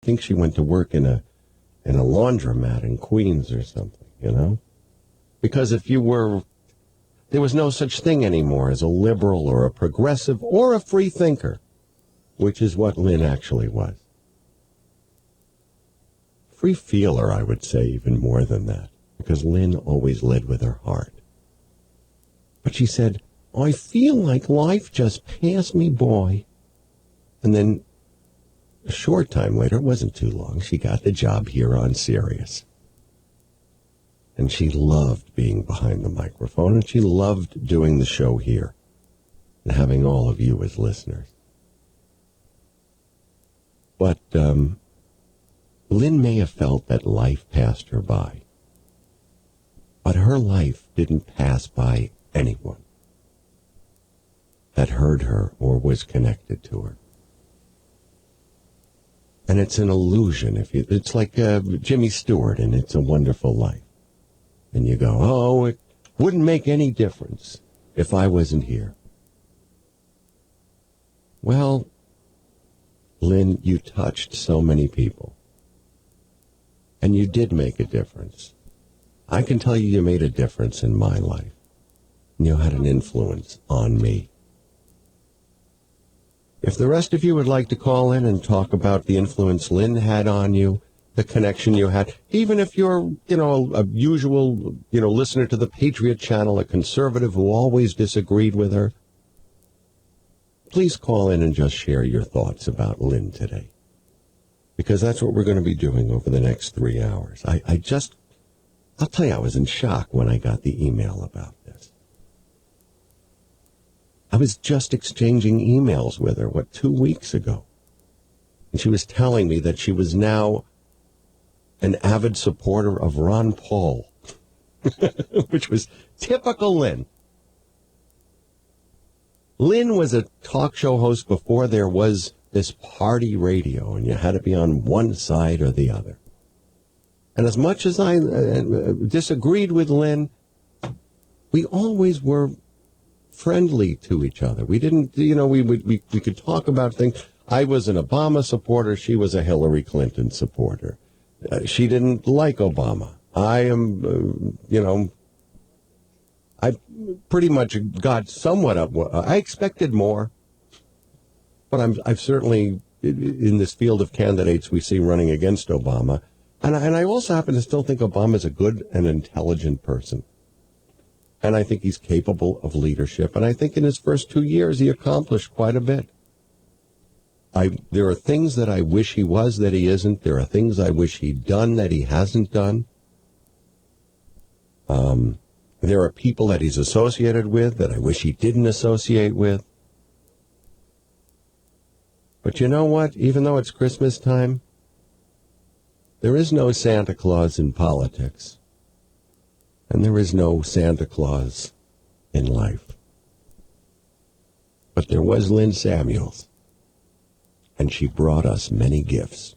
think she went to work in a laundromat in Queens or something, you know? Because there was no such thing anymore as a liberal or a progressive or a free thinker, which is what Lynn actually was. Free feeler, I would say, even more than that, because Lynn always led with her heart. But she said, I feel like life just passed me by. And then a short time later, it wasn't too long, she got the job here on Sirius. And she loved being behind the microphone, and she loved doing the show here and having all of you as listeners. But Lynn may have felt that life passed her by. But her life didn't pass by anyone that heard her or was connected to her. And it's an illusion. It's like Jimmy Stewart in It's a Wonderful Life. And you go, oh, it wouldn't make any difference if I wasn't here. Well, Lynn, you touched so many people. And you did make a difference. I can tell you made a difference in my life. And you had an influence on me. If the rest of you would like to call in and talk about the influence Lynn had on you, the connection you had, even if you're, a usual, listener to the Patriot Channel, a conservative who always disagreed with her, please call in and just share your thoughts about Lynn today. Because that's what we're going to be doing over the next 3 hours. I'll tell you, I was in shock when I got the email about this. I was just exchanging emails with her, 2 weeks ago? And she was telling me that she was now an avid supporter of Ron Paul, which was typical Lynn. Lynn was a talk show host before there was this party radio, and you had to be on one side or the other. And as much as I disagreed with Lynn, we always were friendly to each other. We didn't, we could talk about things. I was an Obama supporter. She was a Hillary Clinton supporter. She didn't like Obama. I am, I pretty much got somewhat up. I expected more, but I've certainly, in this field of candidates we see running against Obama, and I also happen to still think Obama's a good and intelligent person. And I think he's capable of leadership. And I think in his first 2 years, he accomplished quite a bit. There are things that I wish he was that he isn't. There are things I wish he'd done that he hasn't done. There are people that he's associated with that I wish he didn't associate with. But you know what? Even though it's Christmas time, there is no Santa Claus in politics. And there is no Santa Claus in life. But there was Lynn Samuels. And she brought us many gifts.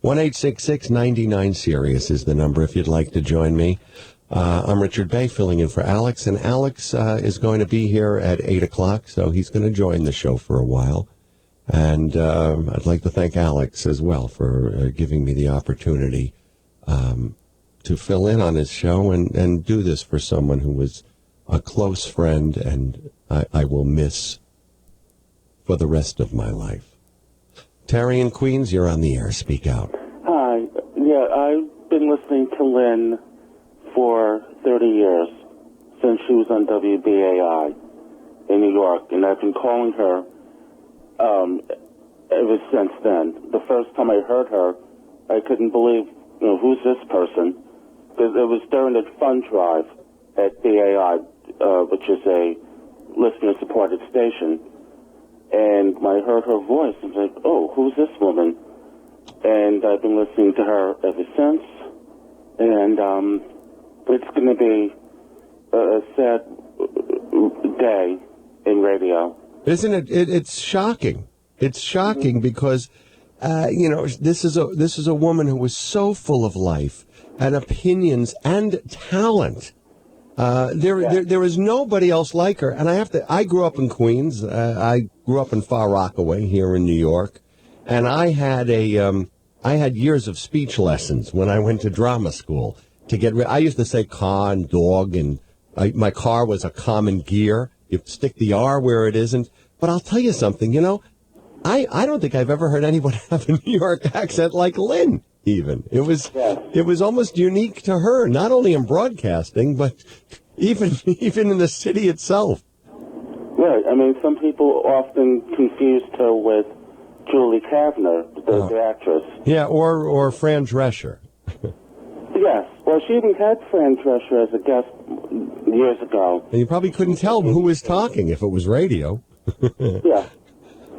1-866-99-SIRIUS is the number if you'd like to join me. I'm Richard Bey, filling in for Alex, and Alex is going to be here at 8 o'clock, so he's going to join the show for a while. And I'd like to thank Alex as well for giving me the opportunity to fill in on his show and do this for someone who was a close friend and I will miss for the rest of my life. Terry in Queens, you're on the air. Speak out. Hi. Yeah, I've been listening to Lynn for 30 years, since she was on WBAI in New York, and I've been calling her ever since then. The first time I heard her, I couldn't believe, who's this person? Because it was during the fund drive at BAI, which is a listener-supported station. And I heard her voice, and I was like, oh, who's this woman? And I've been listening to her ever since. And it's going to be a sad day in radio. Isn't it? It's shocking. It's shocking because, this is a woman who was so full of life and opinions and talent. There is nobody else like her. And I grew up in Queens. I grew up in Far Rockaway here in New York. And I had years of speech lessons when I went to drama school I used to say car and dog, and my car was a common gear. You stick the R where it isn't. But I'll tell you something, I don't think I've ever heard anyone have a New York accent like Lynn, even. It was almost unique to her, not only in broadcasting, but even in the city itself. Right. I mean, some people often confused her with Julie Kavner, the actress. Yeah, or Fran Drescher. Yes. Well, she even had Fran Drescher as a guest years ago. And you probably couldn't tell who was talking if it was radio. Yeah.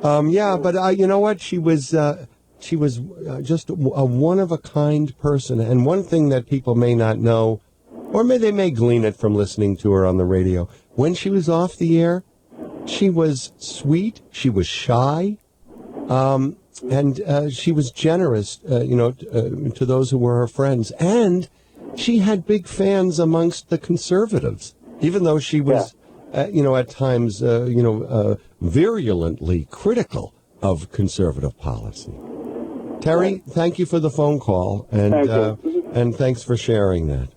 But you know what? She was just a one-of-a-kind person. And one thing that people may not know, or they may glean it from listening to her on the radio, when she was off the air, she was sweet, she was shy, and she was generous, to those who were her friends. And she had big fans amongst the conservatives, even though she was, at times, virulently critical of conservative policy. Terry, thank you for the phone call, and thanks for sharing that.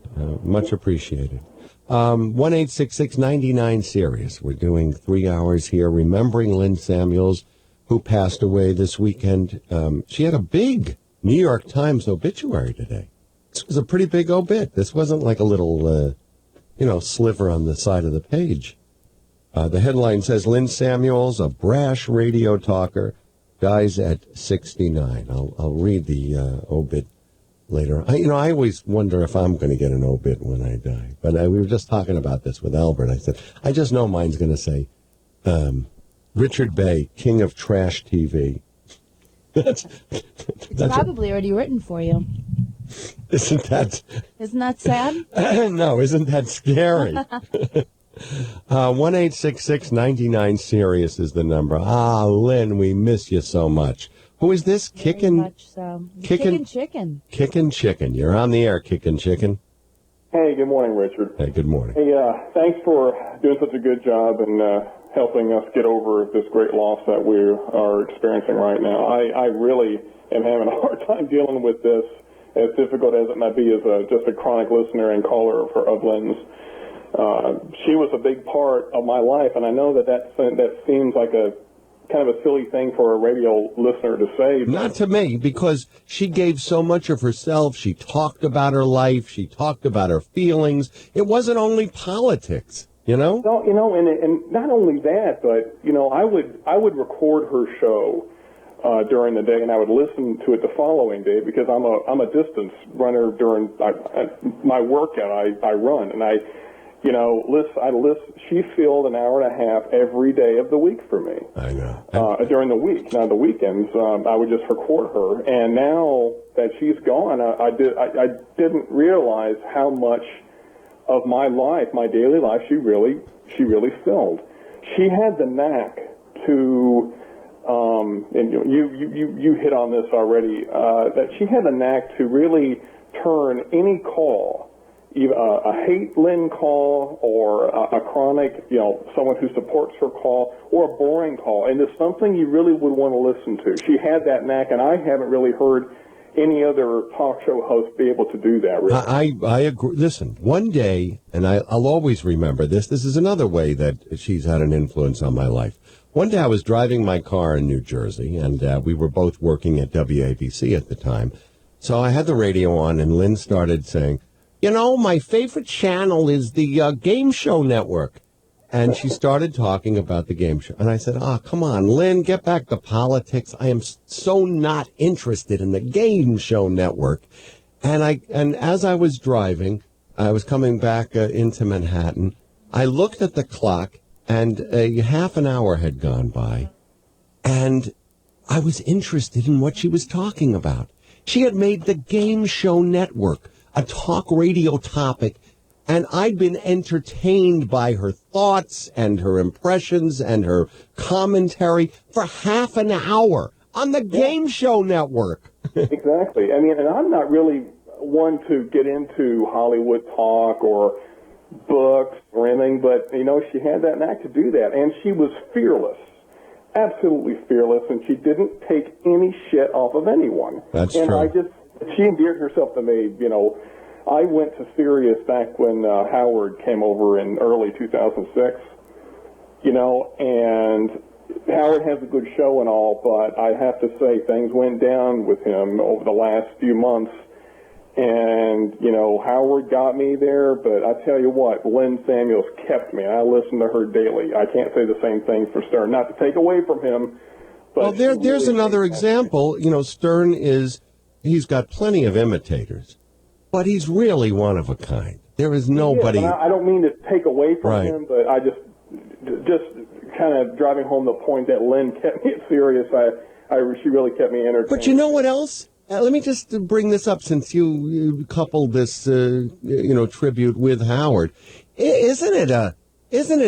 Much appreciated. 1-866-99-SIRIUS. We're doing 3 hours here remembering Lynn Samuels, who passed away this weekend. She had a big New York Times obituary today. This was a pretty big obit. This wasn't like a little, sliver on the side of the page. The headline says, Lynn Samuels, a brash radio talker, dies at 69. I'll read the obit later. I always wonder if I'm going to get an obit when I die. But we were just talking about this with Albert. I said, I just know mine's going to say, Richard Bey, king of trash TV. that's probably already written for you. Isn't that sad? No, isn't that scary? 1-866-99-SIRIUS is the number. Lynn, we miss you so much. Who is this? Kickin' Chicken. Kickin' Chicken. You're on the air, Kickin' Chicken. Hey, good morning, Richard. Hey, good morning. Hey, thanks for doing such a good job and helping us get over this great loss that we are experiencing right now. I really am having a hard time dealing with this, as difficult as it might be as just a chronic listener and caller of Lynn's. She was a big part of my life, and I know that seems like a kind of a silly thing for a radio listener to say. Not to me, because she gave so much of herself. She talked about her life. She talked about her feelings. It wasn't only politics, No, and not only that, but, I would record her show during the day, and I would listen to it the following day because I'm a distance runner during my workout. I run, and I listen. She filled an hour and a half every day of the week for me. I know. During the week. Now the weekends, I would just record her. And now that she's gone, I didn't realize how much of my life, my daily life, she really filled. She had the knack to, and you hit on this already, that she had the knack to really turn any call, either a hate Lynn call or a chronic, someone who supports her call, or a boring call, into something you really would want to listen to. She had that knack, and I haven't really heard any other talk show host be able to do that. Really. I agree. Listen, one day, and I'll always remember this. This is another way that she's had an influence on my life. One day I was driving my car in New Jersey, and we were both working at WABC at the time. So I had the radio on, and Lynn started saying, my favorite channel is the Game Show Network. And she started talking about the game show. And I said, come on, Lynn, get back to politics. I am so not interested in the Game Show Network. And as I was driving, I was coming back into Manhattan. I looked at the clock, and half an hour had gone by. And I was interested in what she was talking about. She had made the Game Show Network a talk radio topic, and I'd been entertained by her thoughts and her impressions and her commentary for half an hour on the Game Show Network. Exactly. I mean, and I'm not really one to get into Hollywood talk or books or anything, but, she had that knack to do that, and she was fearless. absolutely fearless, and she didn't take any shit off of anyone. That's and true. She endeared herself to me. You know, I went to Sirius back when Howard came over in early 2006. You know, and Howard has a good show and all, but I have to say things went down with him over the last few months. And, you know, Howard got me there, but I tell you what, Lynn Samuels kept me. I listen to her daily. I can't say the same thing for Stern. Not to take away from him, but... Well, there's another example. You know, Stern he's got plenty of imitators, but he's really one of a kind. There is nobody... Yeah, I don't mean to take away from right. him, but I just kind of driving home the point that Lynn kept me serious. She really kept me entertained. But you know what else? Let me just bring this up since you coupled this, tribute with Howard. Isn't it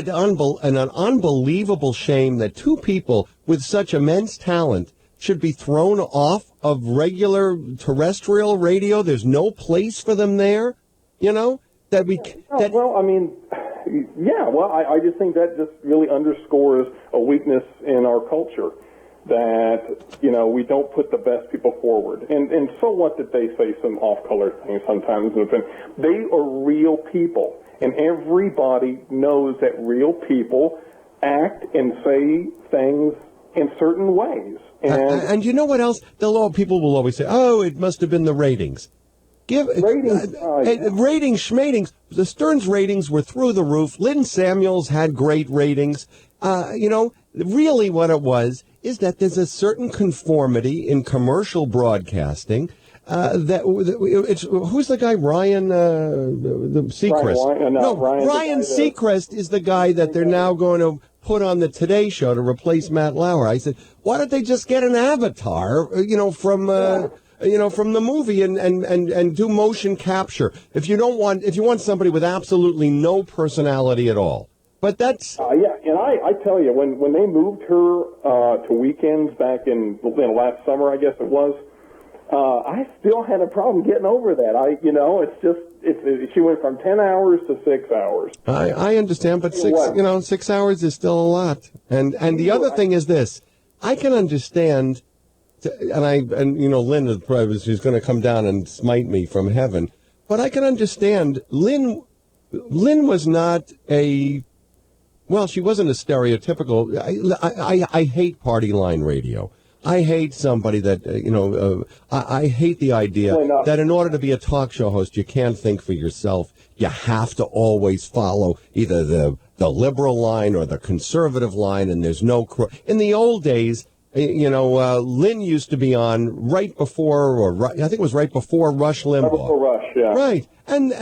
an unbelievable shame that two people with such immense talent should be thrown off of regular terrestrial radio? There's no place for them there, you know? I just think that just really underscores a weakness in our culture. That, you know, we don't put the best people forward. And so what that they say some off-color things sometimes. They are real people. And everybody knows that real people act and say things in certain ways. And you know what else? People will always say, oh, it must have been the ratings. Ratings, schmatings. The Stern's ratings were through the roof. Lynn Samuels had great ratings. Really what it was is that there's a certain conformity in commercial broadcasting who's the guy? Ryan Seacrest. Ryan Seacrest is the guy that they're now going to put on the Today Show to replace Matt Lauer. I said, why don't they just get an avatar, from the movie and do motion capture? If you want somebody with absolutely no personality at all. But that's... and I tell you, when they moved her to weekends back in last summer, I guess it was, I still had a problem getting over that. She went from 10 hours to 6 hours. I understand, but 6 hours is still a lot. And the other thing is this, I can understand, Lynn is probably, she's going to come down and smite me from heaven, but I can understand Lynn was not she wasn't a stereotypical. I hate party line radio. I hate somebody that, I hate the idea that in order to be a talk show host, you can't think for yourself. You have to always follow either the liberal line or the conservative line, and there's no... In the old days, Lynn used to be on right before, I think it was right before Rush Limbaugh. Before Rush, yeah. Right. And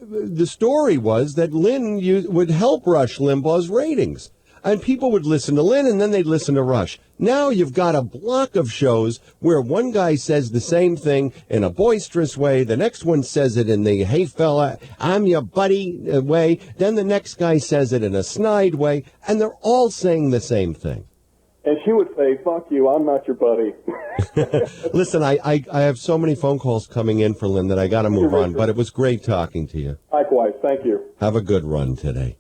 the story was that Lynn would help Rush Limbaugh's ratings. And people would listen to Lynn, and then they'd listen to Rush. Now you've got a block of shows where one guy says the same thing in a boisterous way. The next one says it in the, hey, fella, I'm your buddy way. Then the next guy says it in a snide way. And they're all saying the same thing. And she would say, fuck you, I'm not your buddy. Listen, I have so many phone calls coming in for Lynn that I got to move on. But it was great talking to you. Likewise. Thank you. Have a good run today.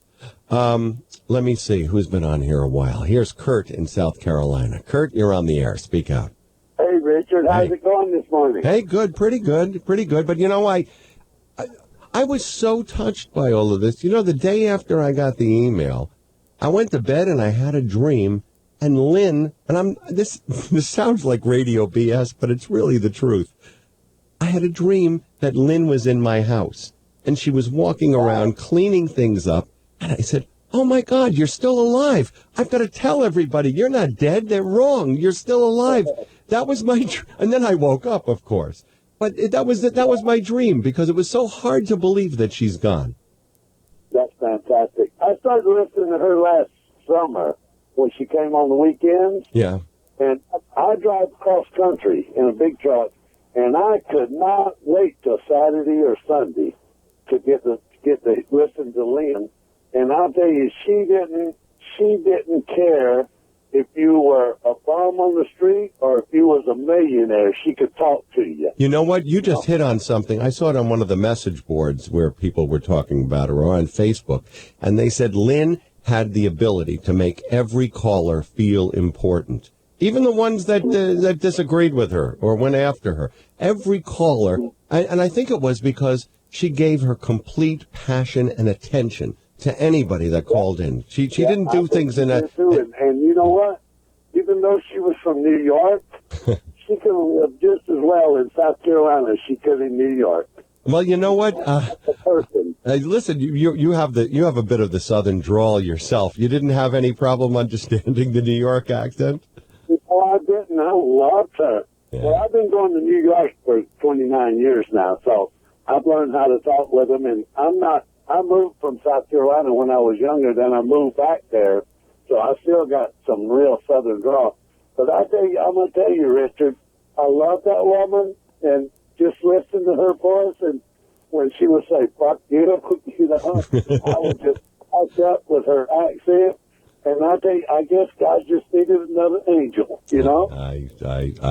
Let me see who's been on here a while. Here's Kurt in South Carolina. Kurt, you're on the air. Speak out. Hey, Richard. How's it going this morning? Hey, good. Pretty good. But, I was so touched by all of this. The day after I got the email, I went to bed and I had a dream. And Lynn, this sounds like radio BS, but it's really the truth. I had a dream that Lynn was in my house and she was walking around cleaning things up. And I said, oh, my God, you're still alive. I've got to tell everybody you're not dead. They're wrong. You're still alive. That was my and then I woke up, of course. But that was my dream because it was so hard to believe that she's gone. That's fantastic. I started listening to her last summer when she came on the weekends. Yeah. And I drive cross country in a big truck, and I could not wait till Saturday or Sunday to get to listen to Lynn. And I'll tell you, she didn't care if you were a bum on the street or if you was a millionaire. She could talk to you. You know what? You just hit on something. I saw it on one of the message boards where people were talking about her, or on Facebook. And they said Lynn had the ability to make every caller feel important. Even the ones that disagreed with her or went after her. Every caller, and I think it was because she gave her complete passion and attention to anybody that called in. She didn't do things in a... And you know what? Even though she was from New York, she could have lived just as well in South Carolina as she could in New York. Well, you know what? Listen, you have a bit of the Southern drawl yourself. You didn't have any problem understanding the New York accent? Well, I didn't. I loved her. Yeah. Well, I've been going to New York for 29 years now, so I've learned how to talk with them. And I moved from South Carolina when I was younger, then I moved back there, so I still got some real Southern drawl. But I'm going to tell you, Richard, I love that woman, and just listen to her voice, and when she would say, fuck you, I would just catch up with her accent. And I guess God just needed another angel, you know? I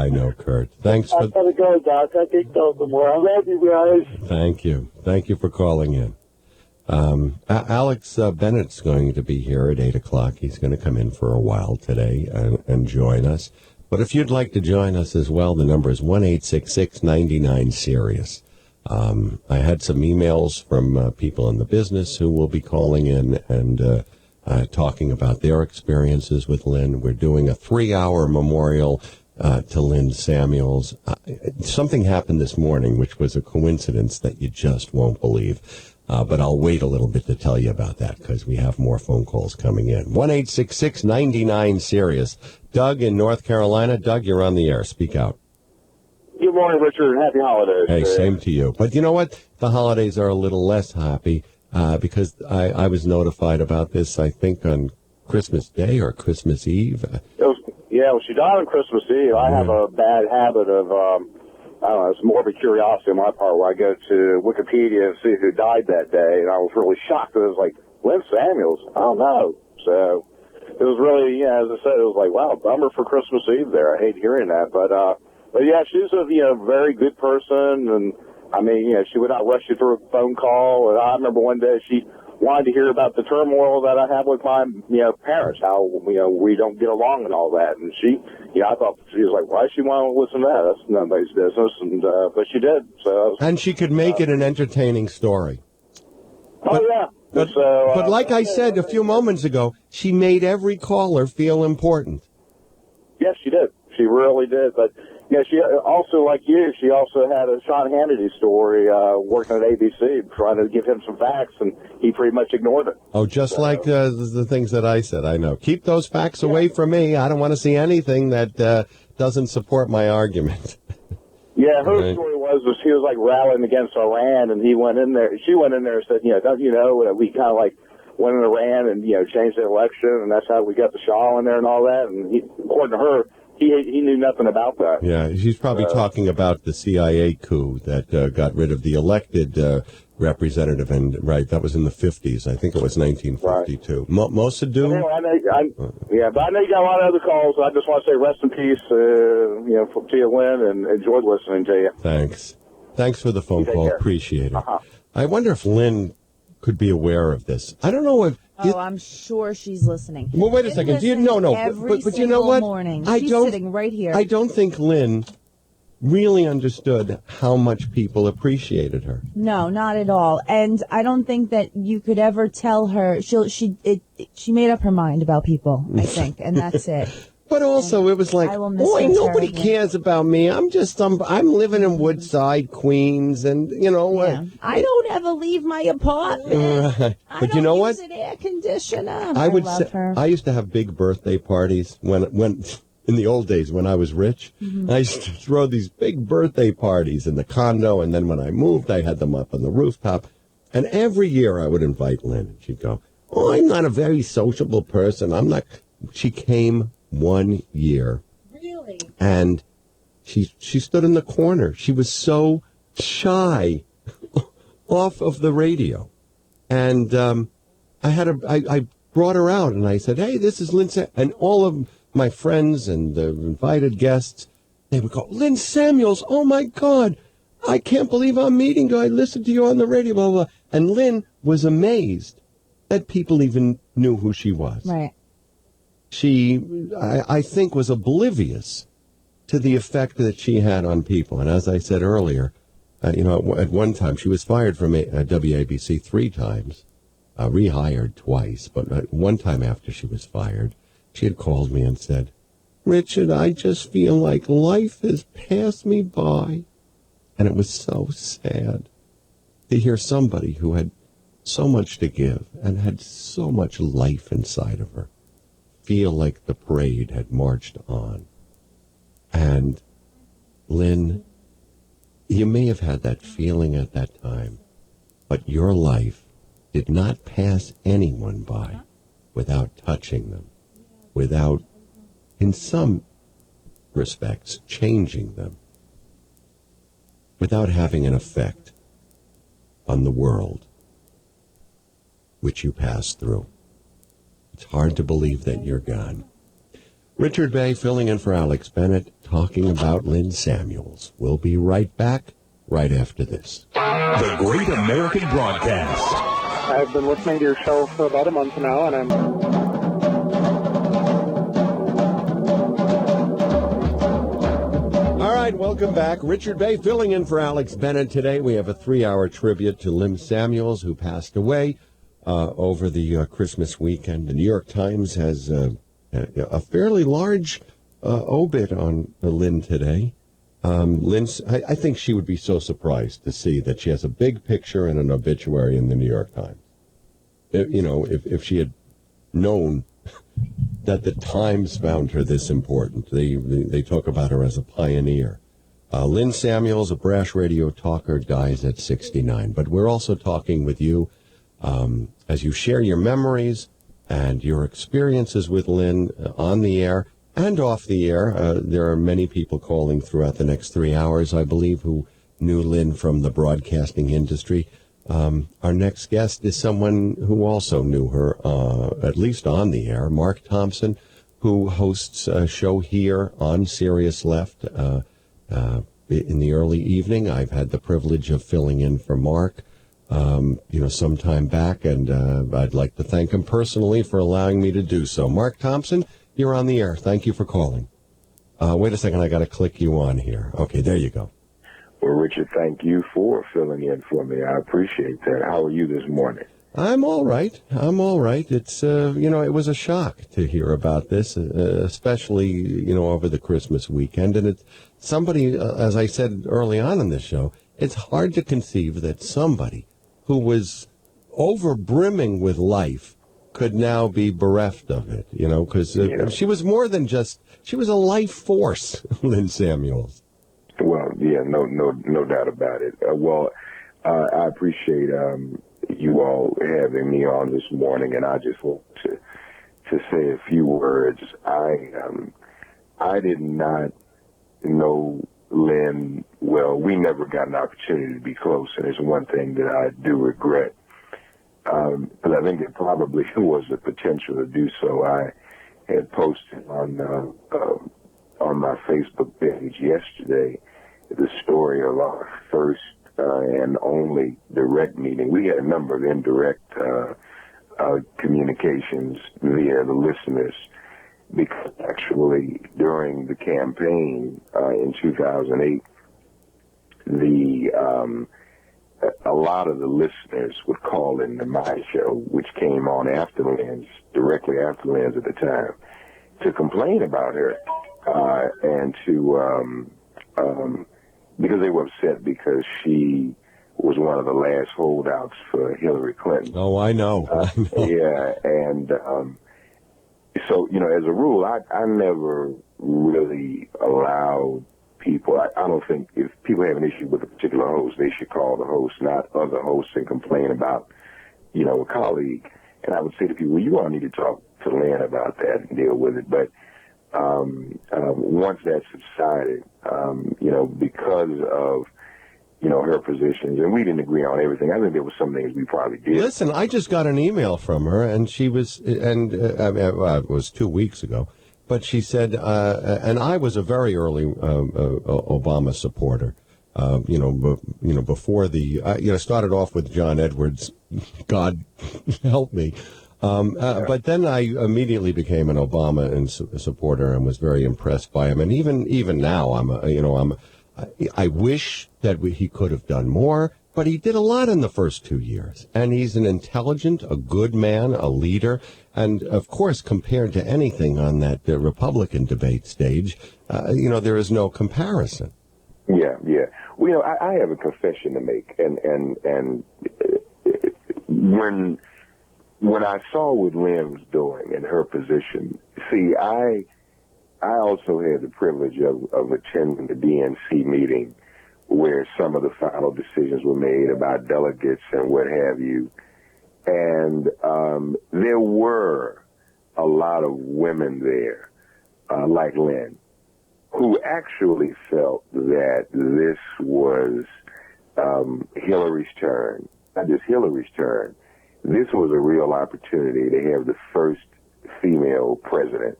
know, Kurt. Thanks for... I gotta go, Doc. I can't go somewhere. I love you guys. Thank you. Thank you for calling in. Alex Bennett's going to be here at 8 o'clock. He's going to come in for a while today and join us. But if you'd like to join us as well, the number is 1-866-99-SIRIUS. I had some emails from people in the business who will be calling in and talking about their experiences with Lynn. We're doing a 3-hour memorial to Lynn Samuels. Something happened this morning, which was a coincidence that you just won't believe. But I'll wait a little bit to tell you about that because we have more phone calls coming in. 1-866-99-SIRIUS. Doug in North Carolina. Doug, you're on the air. Speak out. Good morning, Richard, and happy holidays. Hey, same to you. But you know what? The holidays are a little less happy because I was notified about this, I think, on Christmas Day or Christmas Eve. She died on Christmas Eve. I have a bad habit of, I don't know, it's more of a curiosity on my part where I go to Wikipedia and see who died that day, and I was really shocked. It was like, Lynn Samuels? I don't know. So it was really, as I said, it was like, wow, bummer for Christmas Eve there. I hate hearing that. But yeah, she's a very good person, and I mean, she would not rush you through a phone call. And I remember one day she wanted to hear about the turmoil that I have with my, parents, how, we don't get along and all that. And she, I thought she was like, why does she want to listen to that? That's nobody's business. And, but she did. So. And she could make it an entertaining story. Yeah. But like I said a few moments ago, she made every caller feel important. Yes, she did. She really did. But, she also, like you, she also had a Sean Hannity story working at ABC, trying to give him some facts, and he pretty much ignored it. Oh, just like the things that I said, I know. Keep those facts away from me. I don't want to see anything that doesn't support my argument. Yeah, her story was she was like rallying against Iran, and she went in there and said, don't you know, we kind of like went in Iran and, changed the election, and that's how we got the Shah in there and all that. And according to her, he knew nothing about that. Yeah, she's probably talking about the CIA coup that got rid of the elected representative, and that was in the 50s. I think it was 1952. Right. Mossa do? But I know you got a lot of other calls. I just want to say rest in peace, to you, Lynn, and enjoyed listening to you. Thanks for the phone call. Care. Appreciate it. I wonder if Lynn could be aware of this. I don't know if... I'm sure she's listening. Well, wait a second. But you know what? Morning. She's sitting right here. I don't think Lynn really understood how much people appreciated her. No, not at all. And I don't think that you could ever tell her. She made up her mind about people, I think, and that's it. But also, it was like, boy, nobody cares about me. I'm living in Woodside, Queens, and I don't ever leave my apartment. But you know what? I don't use an air conditioner. I used to have big birthday parties when in the old days when I was rich. Mm-hmm. I used to throw these big birthday parties in the condo, and then when I moved, I had them up on the rooftop. And every year I would invite Lynn, and she'd go, "Oh, I'm not a very sociable person. I'm not." She came 1 year. Really? And she stood in the corner. She was so shy off of the radio. And I brought her out and I said, "Hey, this is Lynn Samuels." And all of my friends and the invited guests, they would go, "Lynn Samuels, oh my God, I can't believe I'm meeting you. I listened to you on the radio, blah, blah, blah." And Lynn was amazed that people even knew who she was. Right. She, I think, was oblivious to the effect that she had on people. And as I said earlier, at one time she was fired from WABC 3 times, rehired twice, but one time after she was fired, she had called me and said, "Richard, I just feel like life has passed me by." And it was so sad to hear somebody who had so much to give and had so much life inside of her feel like the parade had marched on. And Lynn, you may have had that feeling at that time, but your life did not pass anyone by without touching them, without, in some respects, changing them, without having an effect on the world which you passed through. It's hard to believe that you're gone. Richard Bey filling in for Alex Bennett, talking about Lynn Samuels. We'll be right back right after this. The Great American Broadcast. I've been listening to your show for about a month now, and I'm... All right, welcome back. Richard Bey filling in for Alex Bennett today. We have a 3-hour tribute to Lynn Samuels, who passed away over the Christmas weekend. The New York Times has a fairly large obit on Lynn today. I think she would be so surprised to see that she has a big picture and an obituary in the New York Times. If she had known that the Times found her this important. They talk about her as a pioneer. Lynn Samuels, a brash radio talker, dies at 69. But we're also talking with you as you share your memories and your experiences with Lynn on the air and off the air. There are many people calling throughout the next 3 hours, I believe, who knew Lynn from the broadcasting industry. Our next guest is someone who also knew her, at least on the air, Mark Thompson, who hosts a show here on Sirius Left in the early evening. I've had the privilege of filling in for Mark, some time back, and I'd like to thank him personally for allowing me to do so. Mark Thompson, you're on the air. Thank you for calling. Wait a second, I got to click you on here. Okay, there you go. Well, Richard, thank you for filling in for me. I appreciate that. How are you this morning? I'm all right. It's, it was a shock to hear about this, especially, over the Christmas weekend. And it's somebody, as I said early on in this show, it's hard to conceive that somebody who was over brimming with life could now be bereft of it, because she was more than she was a life force, Lynn Samuels. Well, yeah, no doubt about it. I appreciate you all having me on this morning, and I just want to say a few words. I did not know Lynn well. We never got an opportunity to be close, and it's one thing that I do regret. But I think it probably was the potential to do so. I had posted on my Facebook page yesterday the story of our first and only direct meeting. We had a number of indirect communications via the listeners, because actually during the campaign in 2008, a lot of the listeners would call into my show, which came on directly after Lynn's at the time, to complain about her and to because they were upset because she was one of the last holdouts for Hillary Clinton. Oh, I know. Yeah, and so, as a rule, I never really allowed people, I don't think if people have an issue with a particular host, they should call the host, not other hosts, and complain about, a colleague. And I would say to people, you all need to talk to Lynn about that and deal with it. But once that subsided, because of, her positions, and we didn't agree on everything. I think there was some things we probably did. Listen, I just got an email from her, and she was, it was 2 weeks ago, but she said, and I was a very early Obama supporter, before started off with John Edwards God help me. But then I immediately became an Obama supporter and was very impressed by him. And even now, I wish that he could have done more. But he did a lot in the first 2 years. And he's an intelligent, a good man, a leader. And, of course, compared to anything on that Republican debate stage, there is no comparison. Yeah. Well, I have a confession to make. And when I saw what Lynn was doing in her position, see, I also had the privilege of attending the DNC meeting where some of the final decisions were made about delegates and what have you. And there were a lot of women there, like Lynn, who actually felt that this was Hillary's turn, not just Hillary's turn. This was a real opportunity to have the first female president.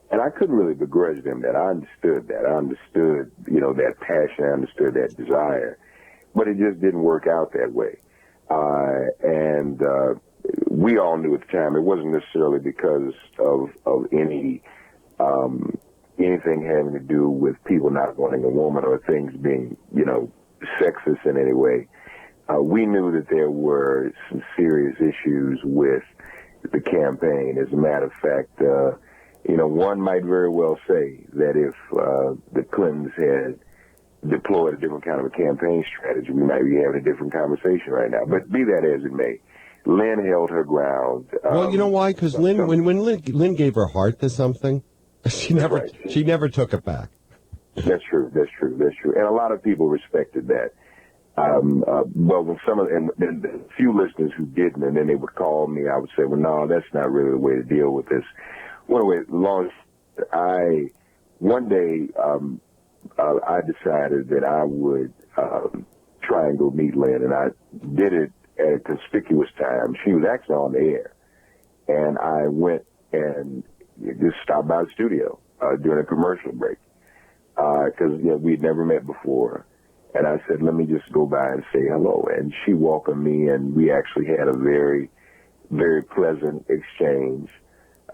And I couldn't really begrudge them that. I understood that. I understood, that passion. I understood that desire. But it just didn't work out that way. And we all knew at the time it wasn't necessarily because of anything having to do with people not wanting a woman or things being, sexist in any way. We knew that there were some serious issues with the campaign. As a matter of fact, one might very well say that if the Clintons had deployed a different kind of a campaign strategy, we might be having a different conversation right now. But be that as it may, Lynn held her ground. Well, you know why? Because Lynn, when Lynn gave her heart to something, she never took it back. That's true. And a lot of people respected that. But when and the few listeners who didn't, and then they would call me, I would say, well, no, that's not really the way to deal with this. One day, I decided that I would try and go meet Lynn, and I did it at a conspicuous time. She was actually on the air, and I went and just stopped by the studio during a commercial break because we'd never met before. And I said, let me just go by and say hello. And she welcomed me, and we actually had a very, very pleasant exchange.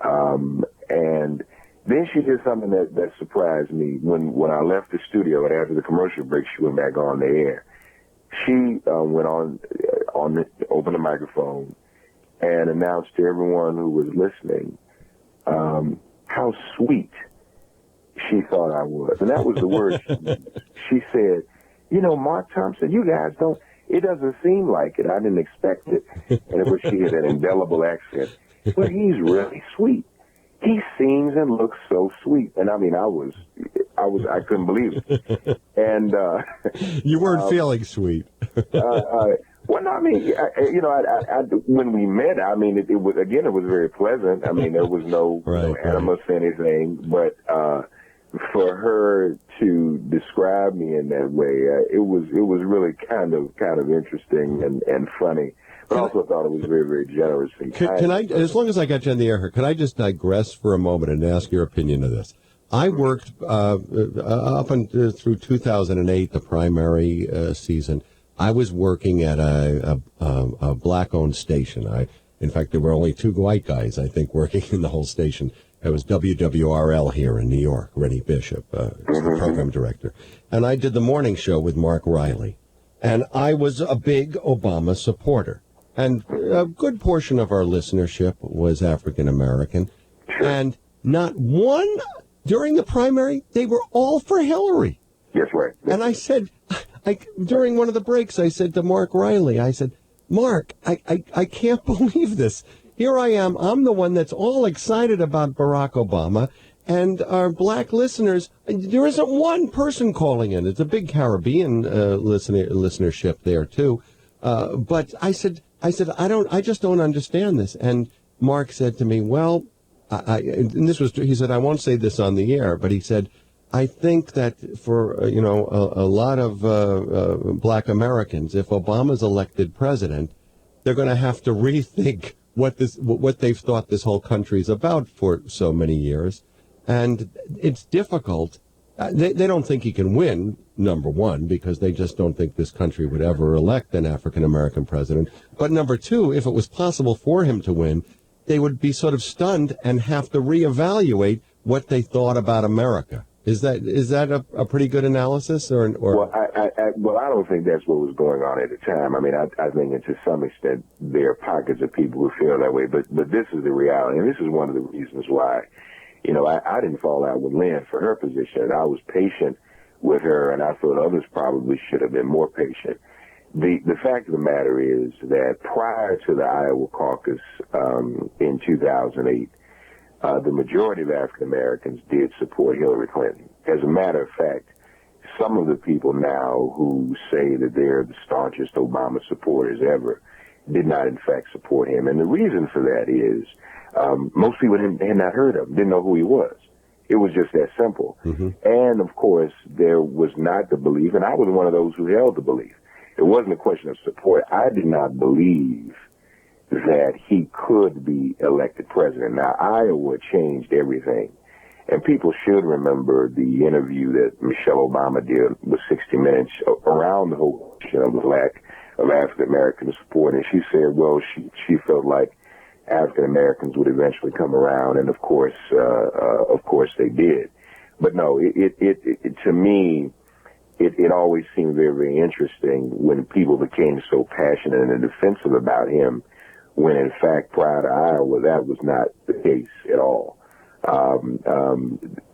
And then she did something that surprised me. When I left the studio and after the commercial break, she went back on the air. She went opened the microphone and announced to everyone who was listening how sweet she thought I was. And that was the word she used. She said, Mark Thompson, you guys it doesn't seem like it. I didn't expect it. And of course, she had an indelible accent. But he's really sweet. He sings and looks so sweet. And I mean, I couldn't believe it. And, you weren't feeling sweet. Well, no, I mean, when we met, I mean, it was very pleasant. I mean, there was no animus, anything, but, for her to describe me in that way, it was really kind of interesting and funny. But I also thought it was very, very generous and kind. Can I, as long as I got you on the air here, can I just digress for a moment and ask your opinion of this? I worked up through 2008, the primary season. I was working at a black-owned station. In fact, there were only two white guys, I think, working in the whole station. It was WWRL here in New York. Rennie Bishop was the program director. And I did the morning show with Mark Riley. And I was a big Obama supporter. And a good portion of our listenership was African American. And not one, during the primary, they were all for Hillary. Yes, right. And I said, during one of the breaks, I said to Mark Riley, I said, Mark, I can't believe this. Here I am. I'm the one that's all excited about Barack Obama. And our black listeners, there isn't one person calling in. It's a big Caribbean listenership there, too. But I said, I just don't understand this. And Mark said to me, well, he said, I won't say this on the air, but he said, I think that for, a lot of black Americans, if Obama's elected president, they're going to have to rethink what they've thought this whole country's about for so many years. And it's difficult. They don't think he can win, number one, because they just don't think this country would ever elect an African-American president. But number two, if it was possible for him to win, they would be sort of stunned and have to reevaluate what they thought about America. Is that a pretty good analysis? Well, I don't think that's what was going on at the time. I mean, I think that to some extent there are pockets of people who feel that way, but this is the reality, and this is one of the reasons why, I didn't fall out with Lynn for her position. I was patient with her, and I thought others probably should have been more patient. The fact of the matter is that prior to the Iowa caucus in 2008, the majority of African Americans did support Hillary Clinton. As a matter of fact, some of the people now who say that they're the staunchest Obama supporters ever did not, in fact, support him. And the reason for that is most people had not heard of him, didn't know who he was. It was just that simple. Mm-hmm. And, of course, there was not the belief, and I was one of those who held the belief. It wasn't a question of support. I did not believe that he could be elected president. Now, Iowa changed everything. And people should remember the interview that Michelle Obama did with 60 Minutes around the whole question of the lack of African-American support. And she said, well, she felt like African-Americans would eventually come around. And, of course, they did. But, no, to me, it always seemed very, very interesting when people became so passionate and defensive about him, when in fact prior to Iowa that was not the case at all.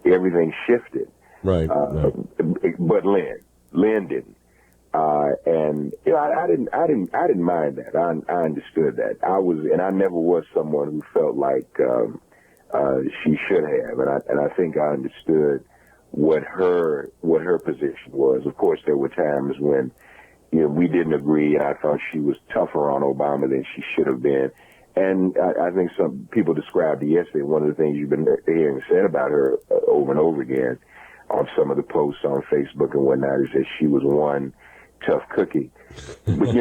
Everything shifted. Right. But Lynn didn't. And I didn't mind that. I understood that. I never was someone who felt like she should have, and I think I understood what her position was. Of course, there were times when we didn't agree, and I thought she was tougher on Obama than she should have been. And I think some people described it yesterday. One of the things you've been hearing said about her over and over again on some of the posts on Facebook and whatnot is that she was one tough cookie. But,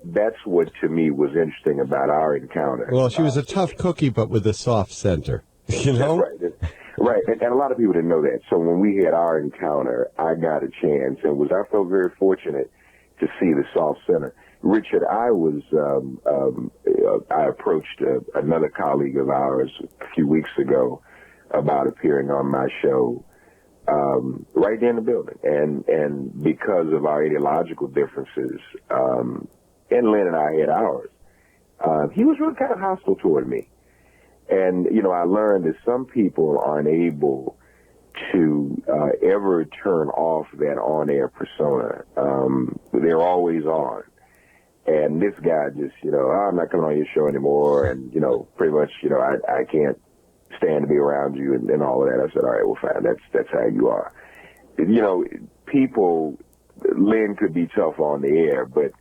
that's what to me was interesting about our encounter. Well, she was a tough cookie, but with a soft center, Right. Right, and a lot of people didn't know that. So when we had our encounter, I got a chance, and I felt very fortunate to see the soft center. Richard, I approached another colleague of ours a few weeks ago about appearing on my show right there in the building, and because of our ideological differences, and Lynn and I had ours, he was really kind of hostile toward me. And, I learned that some people aren't able to ever turn off that on-air persona. They're always on. And this guy just, I'm not coming on your show anymore. And, pretty much, I can't stand to be around you and all of that. I said, all right, well, fine. That's how you are. People, Lynn could be tough on the air, but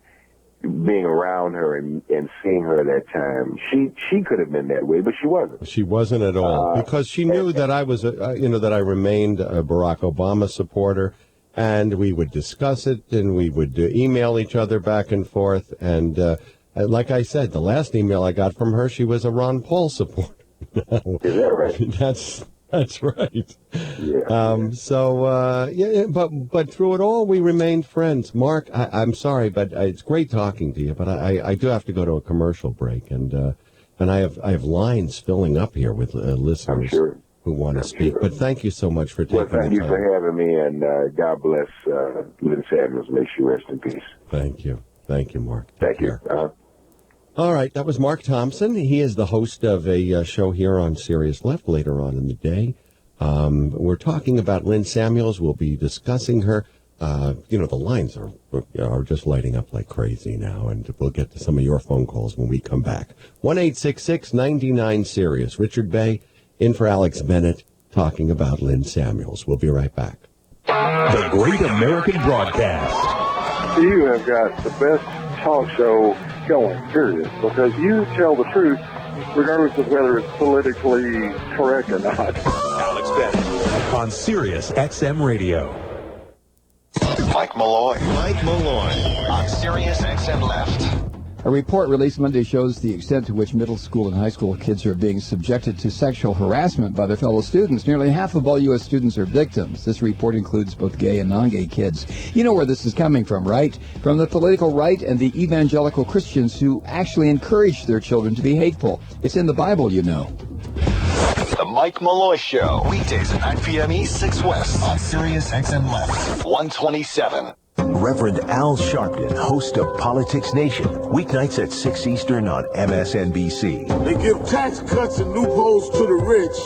being around her and seeing her that time, she could have been that way, but she wasn't. She wasn't at all, because she knew that I was, that I remained a Barack Obama supporter, and we would discuss it, and we would email each other back and forth. And like I said, the last email I got from her, she was a Ron Paul supporter. Is that right? That's right. Yeah. But through it all, we remained friends. Mark, I'm sorry, but it's great talking to you. But I do have to go to a commercial break, and I have lines filling up here with listeners who want to speak. But thank you so much for taking the time. Well, thank you for having me, and God bless Lynn Samuels. May she rest in peace. Thank you, Mark. Thank you. All right, that was Mark Thompson. He is the host of a show here on Sirius Left later on in the day. We're talking about Lynn Samuels. We'll be discussing her. The lines are just lighting up like crazy now, and we'll get to some of your phone calls when we come back. 1-866-99-SIRIUS. Richard Bey in for Alex Bennett talking about Lynn Samuels. We'll be right back. The Great American Broadcast. You have got the best talk show going, period, because you tell the truth regardless of whether it's politically correct or not. Alex Bennett on Sirius XM Radio. Mike Malloy on Sirius XM Left. A report released Monday shows the extent to which middle school and high school kids are being subjected to sexual harassment by their fellow students. Nearly half of all U.S. students are victims. This report includes both gay and non-gay kids. You know where this is coming from, right? From the political right and the evangelical Christians who actually encourage their children to be hateful. It's in the Bible, you know. The Mike Malloy Show. Weekdays at 9 p.m. East, 6 West on Sirius XM Left. 127. Reverend Al Sharpton, host of Politics Nation, weeknights at 6 Eastern on MSNBC. They give tax cuts and loopholes to the rich,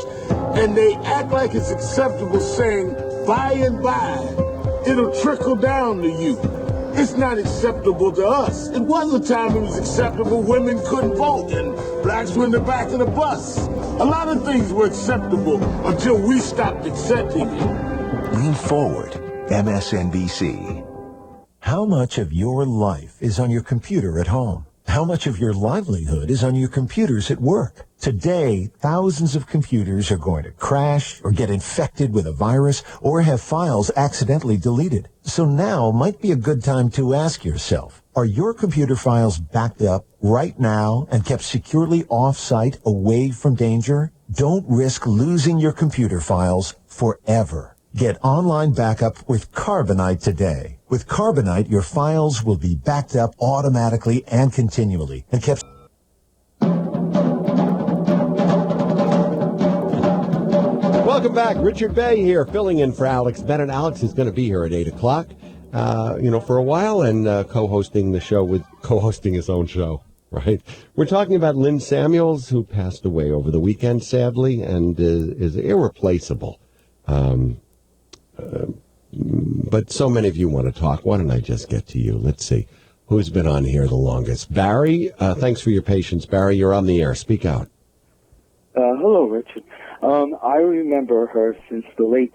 and they act like it's acceptable, saying, by and by, it'll trickle down to you. It's not acceptable to us. It was a time it was acceptable women couldn't vote and blacks were in the back of the bus. A lot of things were acceptable until we stopped accepting it. Lean forward, MSNBC. How much of your life is on your computer at home? How much of your livelihood is on your computers at work? Today, thousands of computers are going to crash or get infected with a virus or have files accidentally deleted. So now might be a good time to ask yourself, are your computer files backed up right now and kept securely off-site away from danger? Don't risk losing your computer files forever. Get online backup with Carbonite today. With Carbonite, your files will be backed up automatically and continually and kept. Welcome back. Richard Bey here, filling in for Alex Bennett. Alex is going to be here at 8 o'clock, for a while, and co-hosting his own show, right? We're talking about Lynn Samuels, who passed away over the weekend, sadly, and is irreplaceable. But so many of you want to talk. Why don't I just get to you? Let's see. Who's been on here the longest? Barry, thanks for your patience. Barry, you're on the air. Speak out. Hello, Richard. I remember her since the late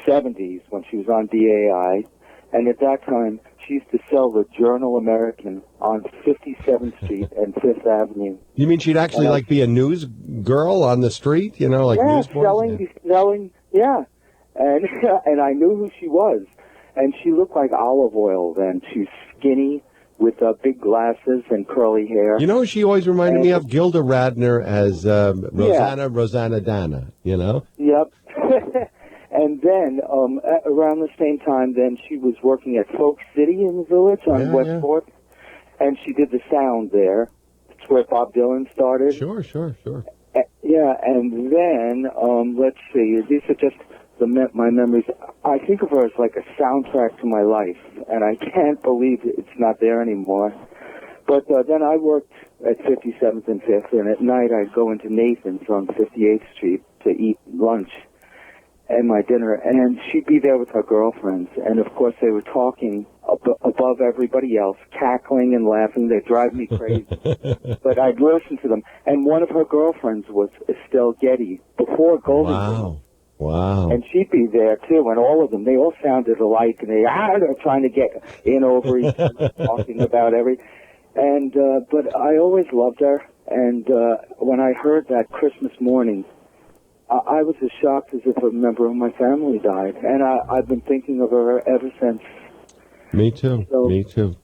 70s when she was on DAI, and at that time, she used to sell the Journal American on 57th Street and 5th Avenue. You mean she'd actually, be a news girl on the street? Selling, yeah. And I knew who she was. And she looked like olive oil then. She's skinny with big glasses and curly hair. You know, she always reminded me of Gilda Radner as Rosanna Dana, you know? Yep. And then, around the same time, then she was working at Folk City in the Village on West 4th. And she did the sound there. It's where Bob Dylan started. Sure. Yeah, and then, let's see, these are just my memories. I think of her as like a soundtrack to my life, and I can't believe it's not there anymore. But then I worked at 57th and 5th, and at night I'd go into Nathan's on 58th Street to eat lunch and my dinner, and she'd be there with her girlfriends, and of course they were talking above everybody else, cackling and laughing. They drive me crazy. But I'd listen to them, and one of her girlfriends was Estelle Getty before Golden Girls. Wow. And she'd be there, too, and all of them, they all sounded alike, and they're trying to get in over each other, talking about everything. And, but I always loved her, and when I heard that Christmas morning, I was as shocked as if a member of my family died, and I've been thinking of her ever since. Me too.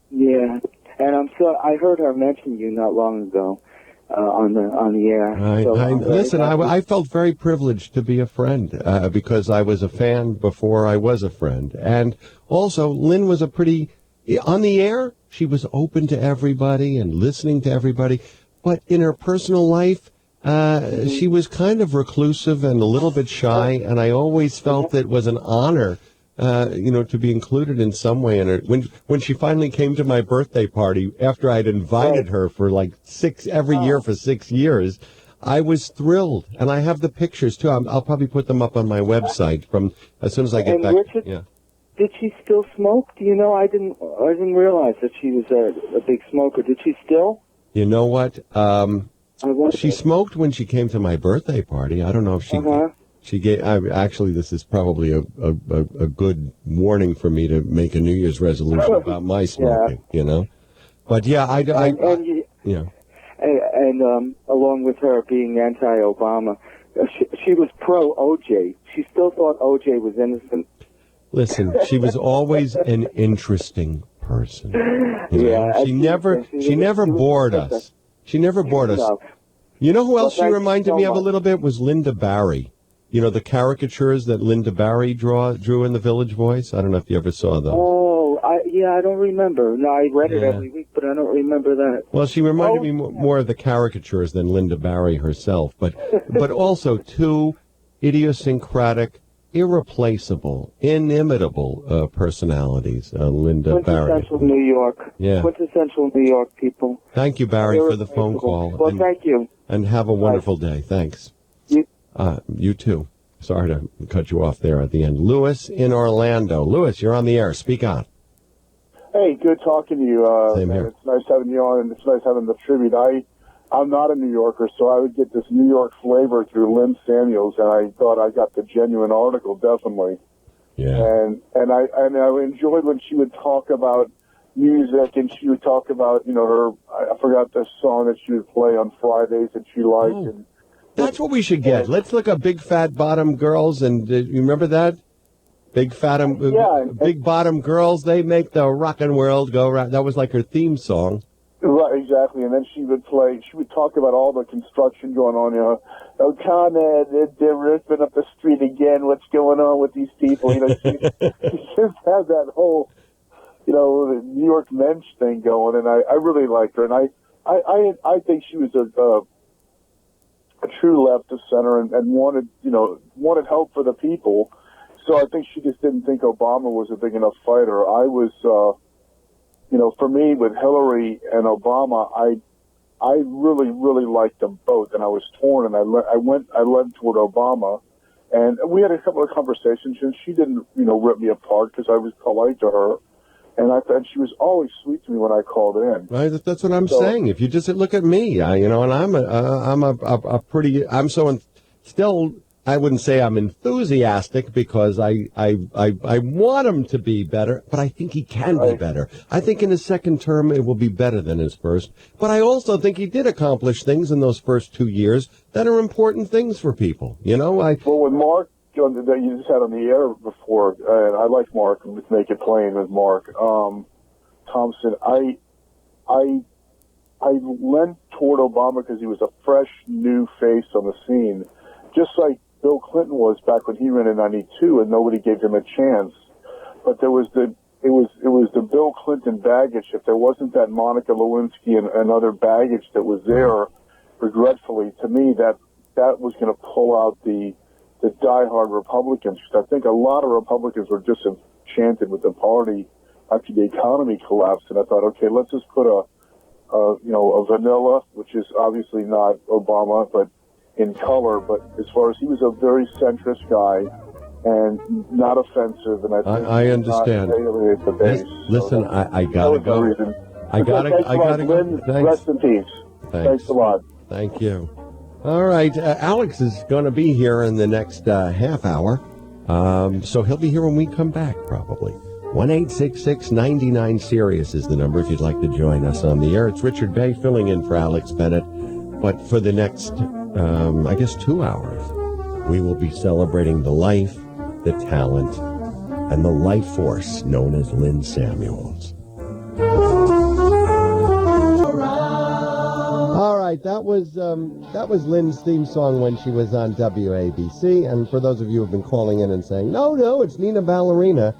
Yeah, and I heard her mention you not long ago. On the air. Listen, I felt very privileged to be a friend because I was a fan before I was a friend. And also, Lynn was on the air, she was open to everybody and listening to everybody. But in her personal life, she was kind of reclusive and a little bit shy. And I always felt it was an honor to be included in some way in her. When she finally came to my birthday party, after I'd invited her for every year for 6 years, I was thrilled. And I have the pictures too. I'll probably put them up on my website from as soon as I get back. Richard, did she still smoke? Do you know? I didn't realize that she was a big smoker. Did she still? You know what? She smoked when she came to my birthday party. I don't know if she. She gave. Actually, this is probably a good warning for me to make a New Year's resolution about my smoking. You know, but and along with her being anti-Obama, she was pro-OJ. She still thought OJ was innocent. Listen, she was always an interesting person. Yeah, She never bored us. She never bored us. No. You know who else she thank you reminded so me of a much. little bit was Linda Barry. You know, the caricatures that Linda Barry drew in the Village Voice? I don't know if you ever saw those. Oh, I don't remember. No, I read it every week, but I don't remember that. Well, she reminded me more of the caricatures than Linda Barry herself, but also two idiosyncratic, irreplaceable, inimitable personalities, Linda Barry. Quintessential New York. Yeah. Quintessential New York people. Thank you, Barry, for the phone Irreplaceable. call. Well, thank you. And have a wonderful day. Thanks. You too. Sorry to cut you off there at the end. Lewis in Orlando. Lewis, you're on the air. Speak on. Hey, good talking to you. Same here. It's nice having you on, and it's nice having the tribute. I'm not a New Yorker, so I would get this New York flavor through Lynn Samuels, and I thought I got the genuine article, definitely. Yeah. And I enjoyed when she would talk about music, and she would talk about, I forgot the song that she would play on Fridays that she liked. Oh. And That's what we should get. Let's look up Big Fat Bottom Girls, and you remember that? Big Bottom Girls, they make the rockin' world go round. That was like her theme song. Right, exactly. And then she would talk about all the construction going on, oh, ComEd, they're ripping up the street again. What's going on with these people? She just had that whole, the New York mensch thing going, and I really liked her. And I think she was a true left of center and wanted help for the people. So I think she just didn't think Obama was a big enough fighter. I was, for me with Hillary and Obama, I really, really liked them both, and I was torn, and I led toward Obama, and we had a couple of conversations, and she didn't, rip me apart because I was polite to her, and she was always sweet to me when I called in. Right, that's what I'm saying. If you just look at me, and I wouldn't say I'm enthusiastic because I want him to be better, but I think he can be better. I think in his second term it will be better than his first. But I also think he did accomplish things in those first 2 years that are important things for people. Well, with Mark, that you just had on the air before, and I like Mark. Let's make it plain with Mark Thompson. I lent toward Obama because he was a fresh, new face on the scene, just like Bill Clinton was back when he ran in '92, and nobody gave him a chance. But it was the Bill Clinton baggage. If there wasn't that Monica Lewinsky and other baggage that was there, regretfully, to me, that was going to pull out the diehard Republicans. Because I think a lot of Republicans were disenchanted with the party after the economy collapsed, and I thought, okay, let's just put a vanilla, which is obviously not Obama, but in color, but as far as he was a very centrist guy and not offensive, and I understand. Listen, I gotta go. I gotta go. Thanks. Rest in peace. Thanks a lot. Thank you. All right, Alex is going to be here in the next half hour, so he'll be here when we come back, probably. 1-866-99-SIRIUS is the number if you'd like to join us on the air. It's Richard Bey filling in for Alex Bennett, but for the next 2 hours, we will be celebrating the life, the talent, and the life force known as Lynn Samuels. All right, that was Lynn's theme song when she was on WABC, and for those of you who have been calling in and saying, no, it's Nina Ballerina,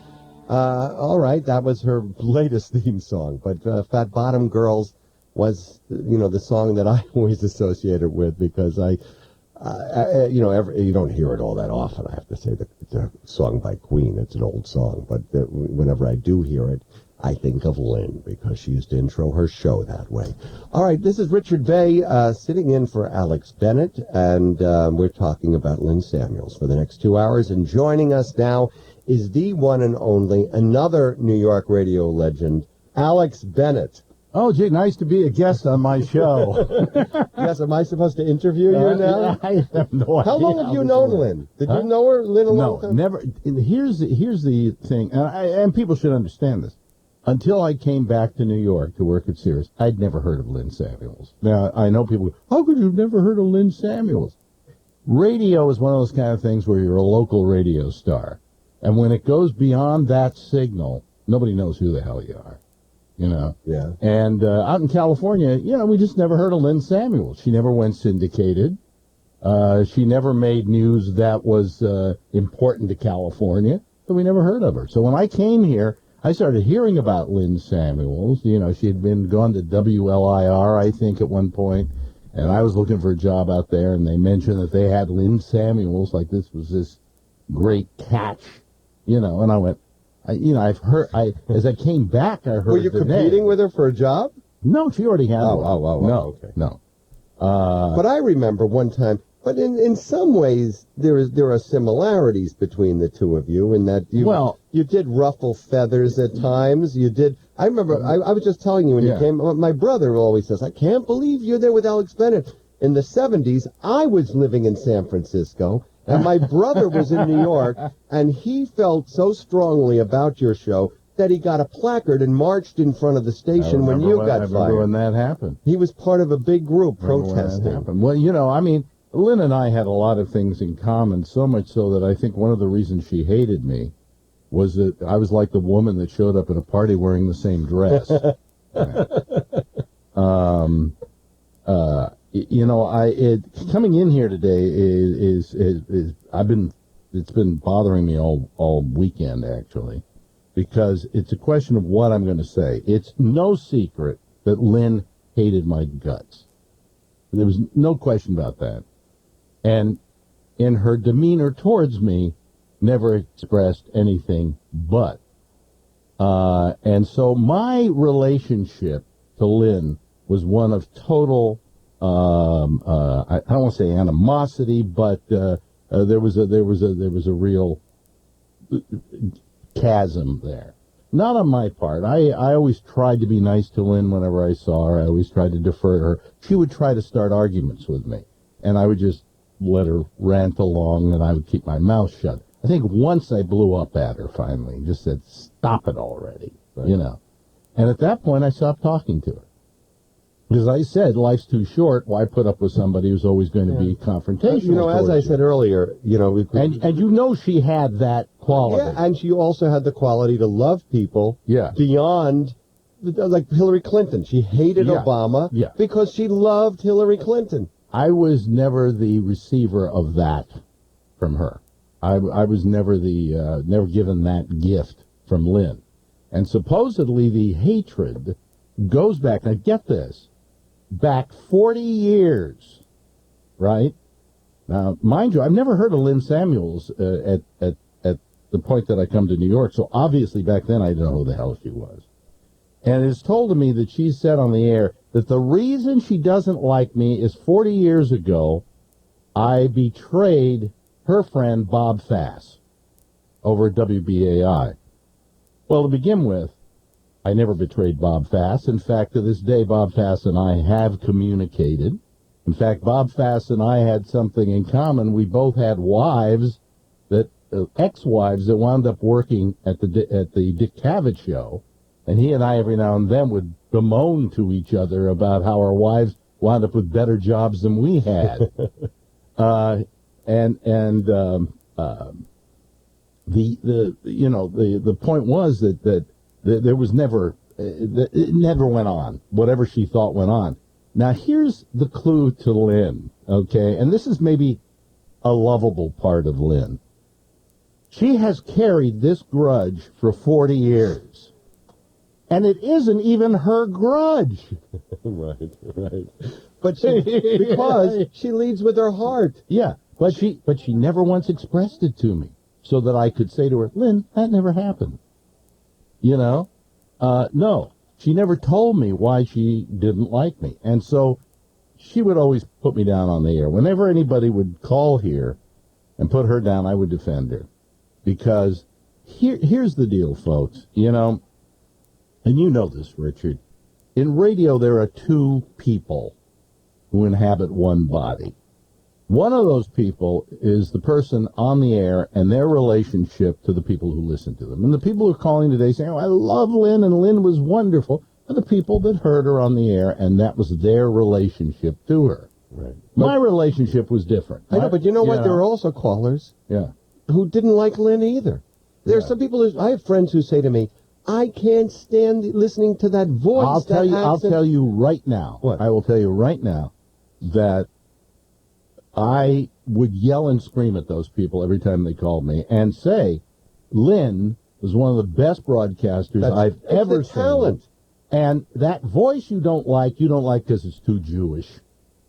all right, that was her latest theme song, but Fat Bottom Girls was, the song that I always associated with because you don't hear it all that often. I have to say that it's a song by Queen. It's an old song, but whenever I do hear it, I think of Lynn because she used to intro her show that way. All right, this is Richard Bey sitting in for Alex Bennett, and we're talking about Lynn Samuels for the next 2 hours. And joining us now is the one and only, another New York radio legend, Alex Bennett. Oh, gee, nice to be a guest on my show. Yes, am I supposed to interview you now? I have no idea. How long have you known Lynn? Did you know her, Lynn, a long time? No, never. Here's the thing, and people should understand this. Until I came back to New York to work at Sirius, I'd never heard of Lynn Samuels. Now, I know people go, how could you have never heard of Lynn Samuels? Radio is one of those kind of things where you're a local radio star. And when it goes beyond that signal, nobody knows who the hell you are. you know. Yeah. And out in California, you know, we just never heard of Lynn Samuels. She never went syndicated. She never made news that was important to California, so we never heard of her. So when I came here, I started hearing about Lynn Samuels. You know, she had gone to WLIR, I think, at one point, and I was looking for a job out there, and they mentioned that they had Lynn Samuels, like this was this great catch, you know, and I went, I've heard, as I came back, I heard Were you the competing name. with her for a job? No, she already had one. No, okay. no. But I remember one time, but in some ways there are similarities between the two of you in that you did ruffle feathers at times. You did. I remember I was just telling you when you came. My brother always says, "I can't believe you're there with Alex Bennett." In the 70s, I was living in San Francisco, and my brother was in New York, and he felt so strongly about your show that he got a placard and marched in front of the station when you got fired. I remember when that happened. He was part of a big group protesting. Well, you know, I mean, Lynn and I had a lot of things in common, so much so that I think one of the reasons she hated me was that I was like the woman that showed up at a party wearing the same dress. You know, coming in here today is it's been bothering me all weekend, actually, because it's a question of what I'm going to say. It's no secret that Lynn hated my guts. There was no question about that. And in her demeanor towards me, never expressed anything but. And so my relationship to Lynn was one of total, I don't want to say animosity, but there was a real chasm there. Not on my part. I always tried to be nice to Lynn whenever I saw her. I always tried to defer to her. She would try to start arguments with me, and I would just let her rant along, and I would keep my mouth shut. I think once I blew up at her finally and just said, "Stop it already," you know. And at that point, I stopped talking to her. Because I said, life's too short. Why put up with somebody who's always going to be confrontational? You know, as I said earlier, you know, and you know she had that quality. Yeah, and she also had the quality to love people. Beyond, like Hillary Clinton. She hated Obama. Because she loved Hillary Clinton. I was never the receiver of that from her. I was never never given that gift from Lynn. And supposedly the hatred goes back. Now get this. Back 40 years, right? Now, mind you, I've never heard of Lynn Samuels at the point that I come to New York, so obviously back then I didn't know who the hell she was. And it's told to me that she said on the air that the reason she doesn't like me is 40 years ago, I betrayed her friend Bob Fass over at WBAI. Well, to begin with, I never betrayed Bob Fass. In fact, to this day, Bob Fass and I have communicated. In fact, Bob Fass and I had something in common. We both had wives, that ex-wives that wound up working at the Dick Cavett show, and he and I every now and then would bemoan to each other about how our wives wound up with better jobs than we had. The point was that there was never, it never went on. Whatever she thought went on. Now, here's the clue to Lynn, okay? And this is maybe a lovable part of Lynn. She has carried this grudge for 40 years. And it isn't even her grudge. Right. But because she leads with her heart. Yeah, but she never once expressed it to me so that I could say to her, Lynn, that never happened. You know? No, she never told me why she didn't like me. And so she would always put me down on the air. Whenever anybody would call here and put her down, I would defend her. Because here's the deal, folks. You know, and you know this, Richard. In radio, there are two people who inhabit one body. One of those people is the person on the air and their relationship to the people who listen to them. And the people who are calling today saying, oh, I love Lynn and Lynn was wonderful, are the people that heard her on the air, and that was their relationship to her. Right. My relationship was different. I know, but you know what? There are also callers who didn't like Lynn either. There are some people I have friends who say to me, I can't stand listening to that voice. I'll tell you right now. What? I will tell you right now that I would yell and scream at those people every time they called me and say, Lynn was one of the best broadcasters I've ever seen. Talent. And that voice you don't like because it's too Jewish.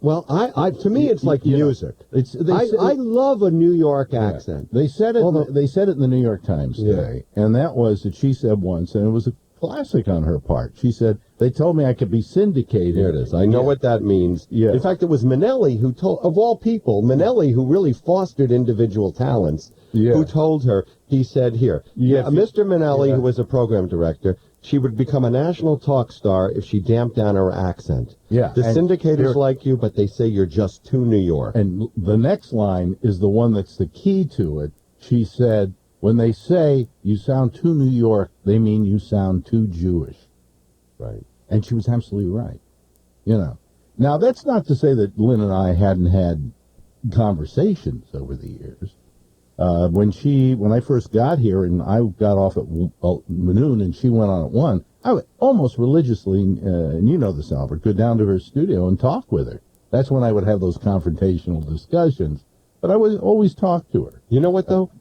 Well, to me, it's like music. I love a New York accent. They said it. They said it in the New York Times today, and that was that she said once, and it was a classic on her part. She said, "They told me I could be syndicated." There it is. I know what that means. Yeah. In fact, it was Minnelli who told, of all people, Minnelli who really fostered individual talents. Yeah. Who told her? He said, "Here, Mr. Minnelli, who was a program director." She would become a national talk star if she damped down her accent. Yeah. The syndicators like you, but they say you're just too New York. And the next line is the one that's the key to it. She said, when they say you sound too New York, they mean you sound too Jewish. Right. And she was absolutely right. You know. Now, that's not to say that Lynn and I hadn't had conversations over the years. When I first got here and I got off at noon and she went on at 1, I would almost religiously, and you know this, Albert, go down to her studio and talk with her. That's when I would have those confrontational discussions. But I would always talk to her. You know what, though?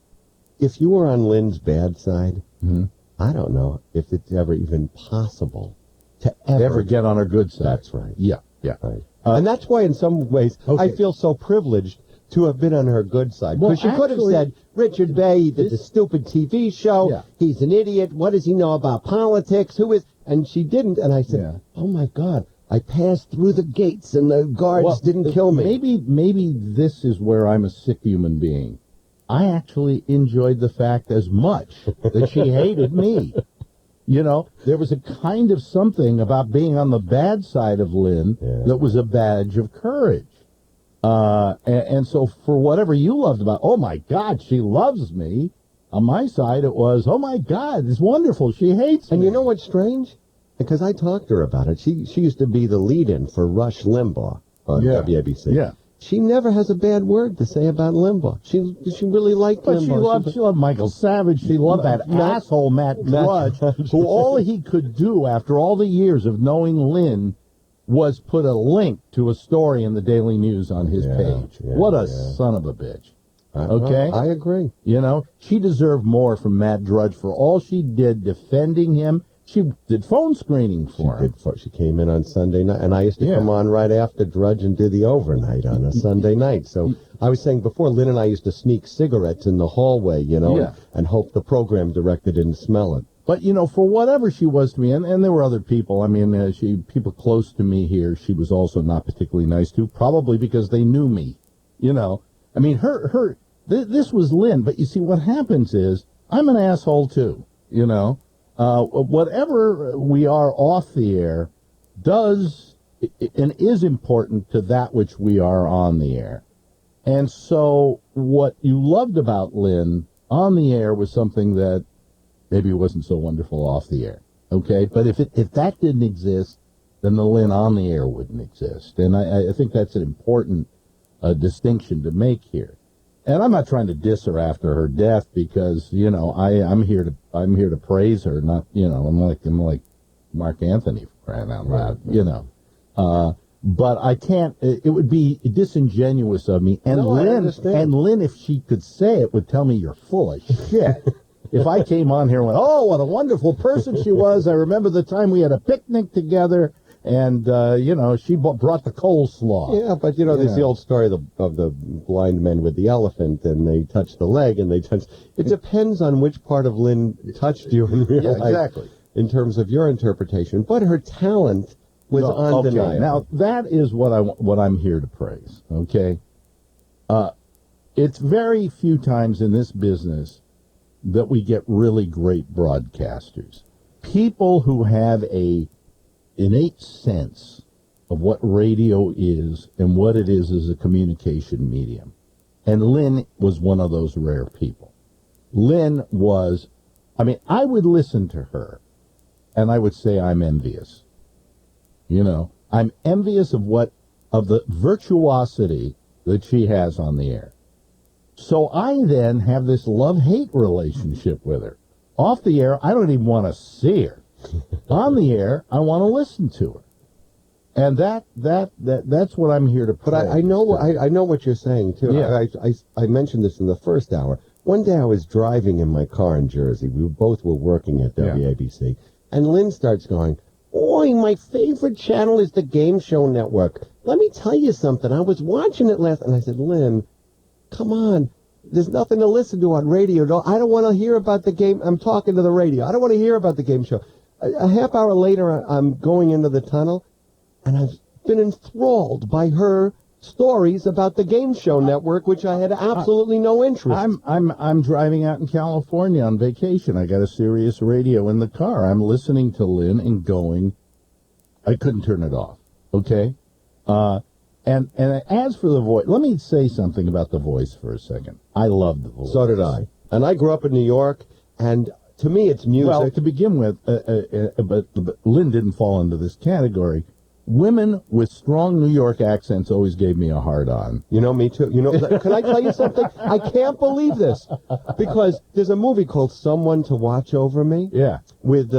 If you were on Lynn's bad side, I don't know if it's ever even possible to ever get on her good side. That's right. Yeah. Right. And that's why, in some ways, I feel so privileged to have been on her good side. Because she could have said, Richard Bey did the stupid TV show. Yeah. He's an idiot. What does he know about politics? Who is... And she didn't. And I said, oh, my God. I passed through the gates and the guards didn't kill me. Maybe this is where I'm a sick human being. I actually enjoyed the fact as much that she hated me. You know, there was a kind of something about being on the bad side of Lynn that was a badge of courage. And so for whatever you loved about, oh, my God, she loves me. On my side, it was, oh, my God, it's wonderful. She hates me. And you know what's strange? Because I talked to her about it. She used to be the lead-in for Rush Limbaugh on WABC. Yeah. She never has a bad word to say about Limbaugh. She really liked Limbaugh. She loved Michael Savage. She loved that asshole Matt Drudge, who all he could do after all the years of knowing Lynn was put a link to a story in the Daily News on his page. What a son of a bitch. Okay? I agree. You know, she deserved more from Matt Drudge for all she did defending him. She did phone screening for him. She came in on Sunday night, and I used to come on right after Drudge and do the overnight on a Sunday night. So I was saying before, Lynn and I used to sneak cigarettes in the hallway, you know, and hope the program director didn't smell it. But, you know, for whatever she was to me, and there were other people, I mean, people close to me here, she was also not particularly nice to, probably because they knew me, you know. I mean, this was Lynn, but you see, what happens is, I'm an asshole too, you know. Whatever we are off the air does and is important to that which we are on the air. And so what you loved about Lynn on the air was something that maybe wasn't so wonderful off the air. Okay? But if that didn't exist, then the Lynn on the air wouldn't exist. And I think that's an important distinction to make here. And I'm not trying to diss her after her death because, you know, I'm here to praise her, not, you know, I'm like Mark Anthony for crying out loud, you know. But I can't, it would be disingenuous of me. And Lynn, if she could say it, would tell me you're full of shit. If I came on here and went, oh, what a wonderful person she was. I remember the time we had a picnic together. And, you know, she brought the coleslaw. Yeah, but, you know, there's the old story of the blind men with the elephant, and they touched the leg, and they touched... It depends on which part of Lynn touched you in real life. Exactly. In terms of your interpretation. But her talent was undeniable. Okay. Now, that is what I'm here to praise, okay? It's very few times in this business that we get really great broadcasters. People who have a innate sense of what radio is and what it is as a communication medium. And Lynn was one of those rare people. Lynn was, I mean, I would listen to her and I would say I'm envious. You know, I'm envious of the virtuosity that she has on the air. So I then have this love-hate relationship with her. Off the air, I don't even want to see her. On the air, I want to listen to her. And that's what I'm here to play. But I know what you're saying, too. Yeah. I mentioned this in the first hour. One day I was driving in my car in Jersey. We both were working at WABC. And Lynn starts going, "Oi, my favorite channel is the Game Show Network. Let me tell you something. I was watching it last..." And I said, "Lynn, come on. There's nothing to listen to on radio. I don't want to hear about the game. I'm talking to the radio. I don't want to hear about the game show." A half hour later, I'm going into the tunnel, and I've been enthralled by her stories about the Game Show Network, which I had absolutely no interest. I'm driving out in California on vacation. I got a Sirius radio in the car. I'm listening to Lynn and going, I couldn't turn it off. Okay? And as for the voice, let me say something about the voice for a second. I love the voice. So did I. And I grew up in New York, and to me it's music. Well, to begin with, but Lynn didn't fall into this category. Women with strong New York accents always gave me a hard on. You know, me too. You know, can I tell you something? I can't believe this. Because there's a movie called Someone to Watch Over Me. Yeah. With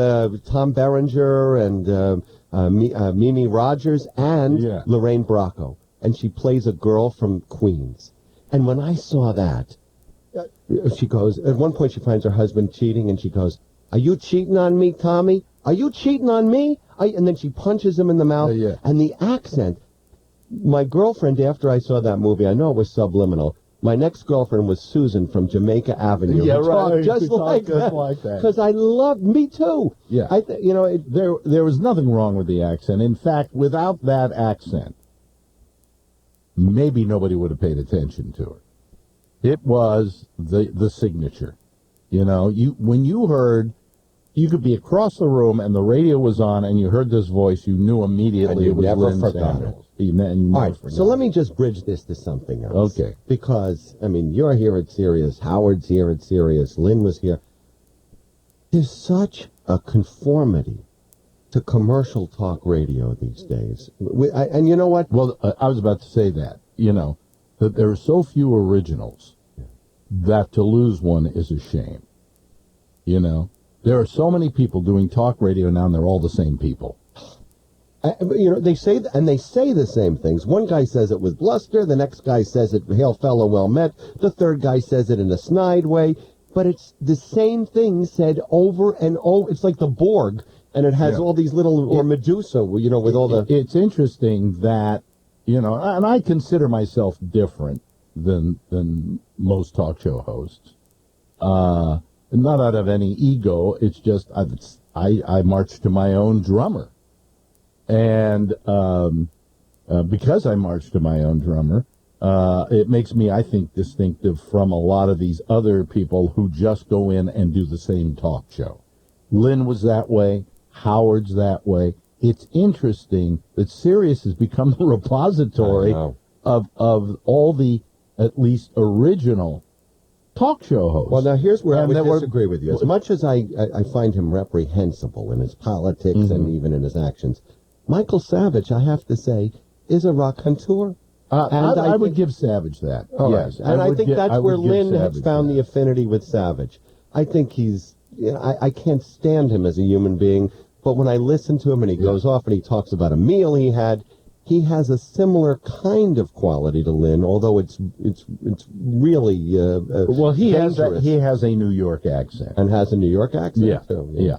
Tom Berenger and Mimi Rogers and Lorraine Bracco. And she plays a girl from Queens. And when I saw that, she goes, at one point she finds her husband cheating, and she goes, "Are you cheating on me, Tommy? Are you cheating on me?" And then she punches him in the mouth. And the accent, my girlfriend, after I saw that movie, I know it was subliminal, my next girlfriend was Susan from Jamaica Avenue. Yeah, right. Just like that. Because I loved, me too. Yeah. There was nothing wrong with the accent. In fact, without that accent, maybe nobody would have paid attention to her. It was the signature. You know, when you heard, you could be across the room and the radio was on and you heard this voice, you knew immediately it was Lynn Samuels. All right, so let me just bridge this to something else. Okay. Because, I mean, you're here at Sirius, Howard's here at Sirius, Lynn was here. There's such a conformity to commercial talk radio these days. And you know what? Well, I was about to say that, that there are so few originals that to lose one is a shame. There are so many people doing talk radio now, and they're all the same people. They say the same things. One guy says it with bluster, the next guy says it, "Hail fellow, well met," the third guy says it in a snide way, but it's the same thing said over and over. It's like the Borg, and it has all these little, or Medusa, with all the... It's interesting that, and I consider myself different than most talk show hosts. Not out of any ego, it's just I march to my own drummer. And because I march to my own drummer, it makes me, I think, distinctive from a lot of these other people who just go in and do the same talk show. Lynn was that way. Howard's that way. It's interesting that Sirius has become the repository of all the, at least, original talk show hosts. Well, now here's where I would disagree with you. As much as I find him reprehensible in his politics and even in his actions, Michael Savage, I have to say, is a raconteur. I would give Savage that. Yes. And I think that's where Lynn has found the affinity with Savage. I think he's, I can't stand him as a human being, but when I listen to him and he goes off and he talks about a meal he had, he has a similar kind of quality to Lynn, although it's really well, he has a New York accent. And has a New York accent, too. Yeah.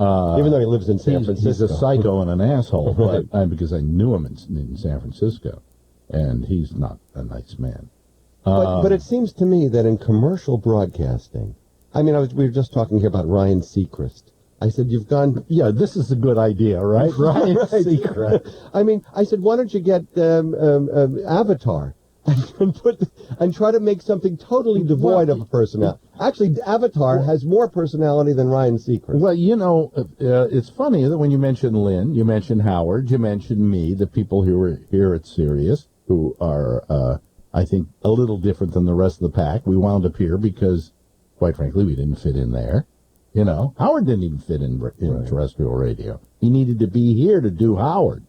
Even though he lives in San Francisco. He's a psycho and an asshole, but because I knew him in San Francisco, and he's not a nice man. But it seems to me that in commercial broadcasting, I mean, we were just talking here about Ryan Seacrest. I said, you've gone... Yeah, this is a good idea, right? Ryan Seacrest. I mean, I said, why don't you get Avatar and try to make something totally devoid of a personality? Actually, Avatar has more personality than Ryan Seacrest. Well, it's funny that when you mention Lynn, you mention Howard, you mention me, the people who are here at Sirius, who are, I think, a little different than the rest of the pack. We wound up here because, quite frankly, we didn't fit in there. Howard didn't even fit in terrestrial radio. He needed to be here to do Howard.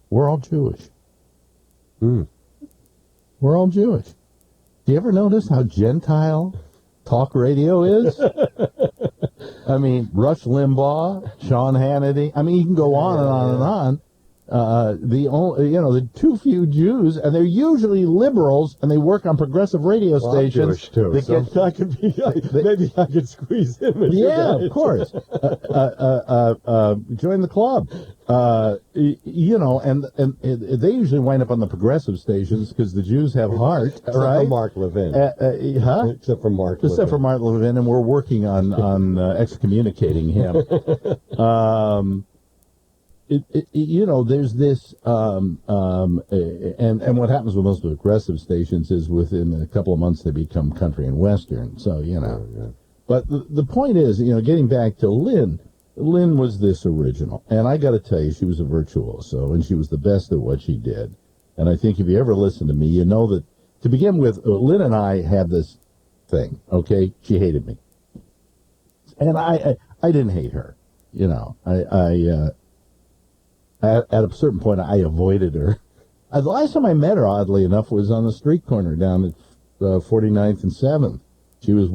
We're all Jewish. We're all Jewish. Do you ever notice how Gentile talk radio is? I mean, Rush Limbaugh, Sean Hannity. I mean, you can go on and on and on. The too few Jews, and they're usually liberals, and they work on progressive radio stations. Jewish too. Maybe I could squeeze in with you Yeah, guys. of course. Join the club. And they usually wind up on the progressive stations because the Jews have heart, Except right? for Mark Levin. Except for Mark Except Levin. for Mark Levin, and we're working on excommunicating him. There's this, and what happens with most progressive stations is within a couple of months they become country and western. So, But the point is, getting back to Lynn was this original. And I got to tell you, she was a virtuoso, and she was the best at what she did. And I think if you ever listen to me, you know that, to begin with, Lynn and I had this thing, okay? She hated me. And I didn't hate her. At a certain point, I avoided her. The last time I met her, oddly enough, was on the street corner down at 49th and 7th. She was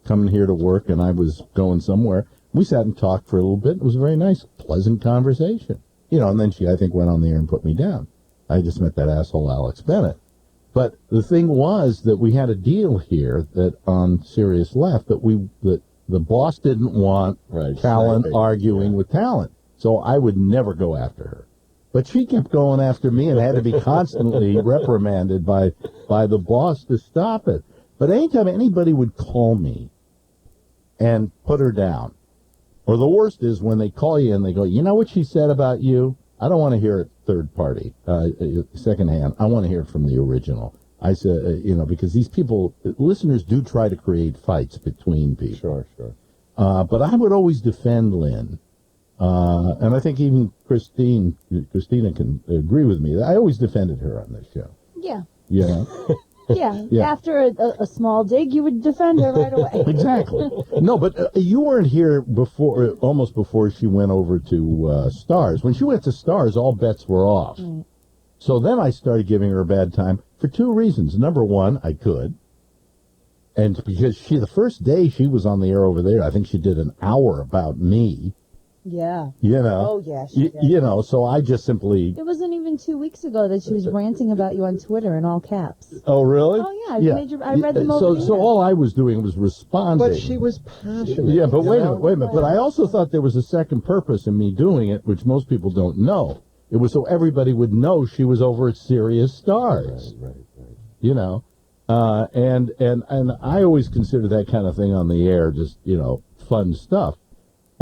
coming here to work, and I was going somewhere. We sat and talked for a little bit. It was a very nice, pleasant conversation. And then she, I think, went on the air and put me down. I just met that asshole Alex Bennett. But the thing was that we had a deal here that on Sirius left that the boss didn't want talent arguing with talent. So I would never go after her. But she kept going after me and had to be constantly reprimanded by the boss to stop it. But anytime anybody would call me and put her down, or the worst is when they call you and they go, you know what she said about you? I don't want to hear it third party, secondhand. I want to hear it from the original. I said, because these people, listeners do try to create fights between people. Sure. But I would always defend Lynn. And I think even Christina can agree with me. I always defended her on this show. Yeah. Yeah. Yeah. After a small dig, you would defend her right away. Exactly. No, but you weren't here almost before she went over to Stars. When she went to Stars, all bets were off. Right. So then I started giving her a bad time for two reasons. Number one, I could. And because the first day she was on the air over there, I think she did an hour about me. Yeah. Oh, yeah. She did. So I just simply... It wasn't even 2 weeks ago that she was ranting about you on Twitter in all caps. Oh, really? Oh, yeah. I read them over the So years. all I was doing was responding. But she was passionate. Yeah, but wait a minute. But I also thought there was a second purpose in me doing it, which most people don't know. It was so everybody would know she was over at Sirius Stars. Right. And I always consider that kind of thing on the air just, fun stuff.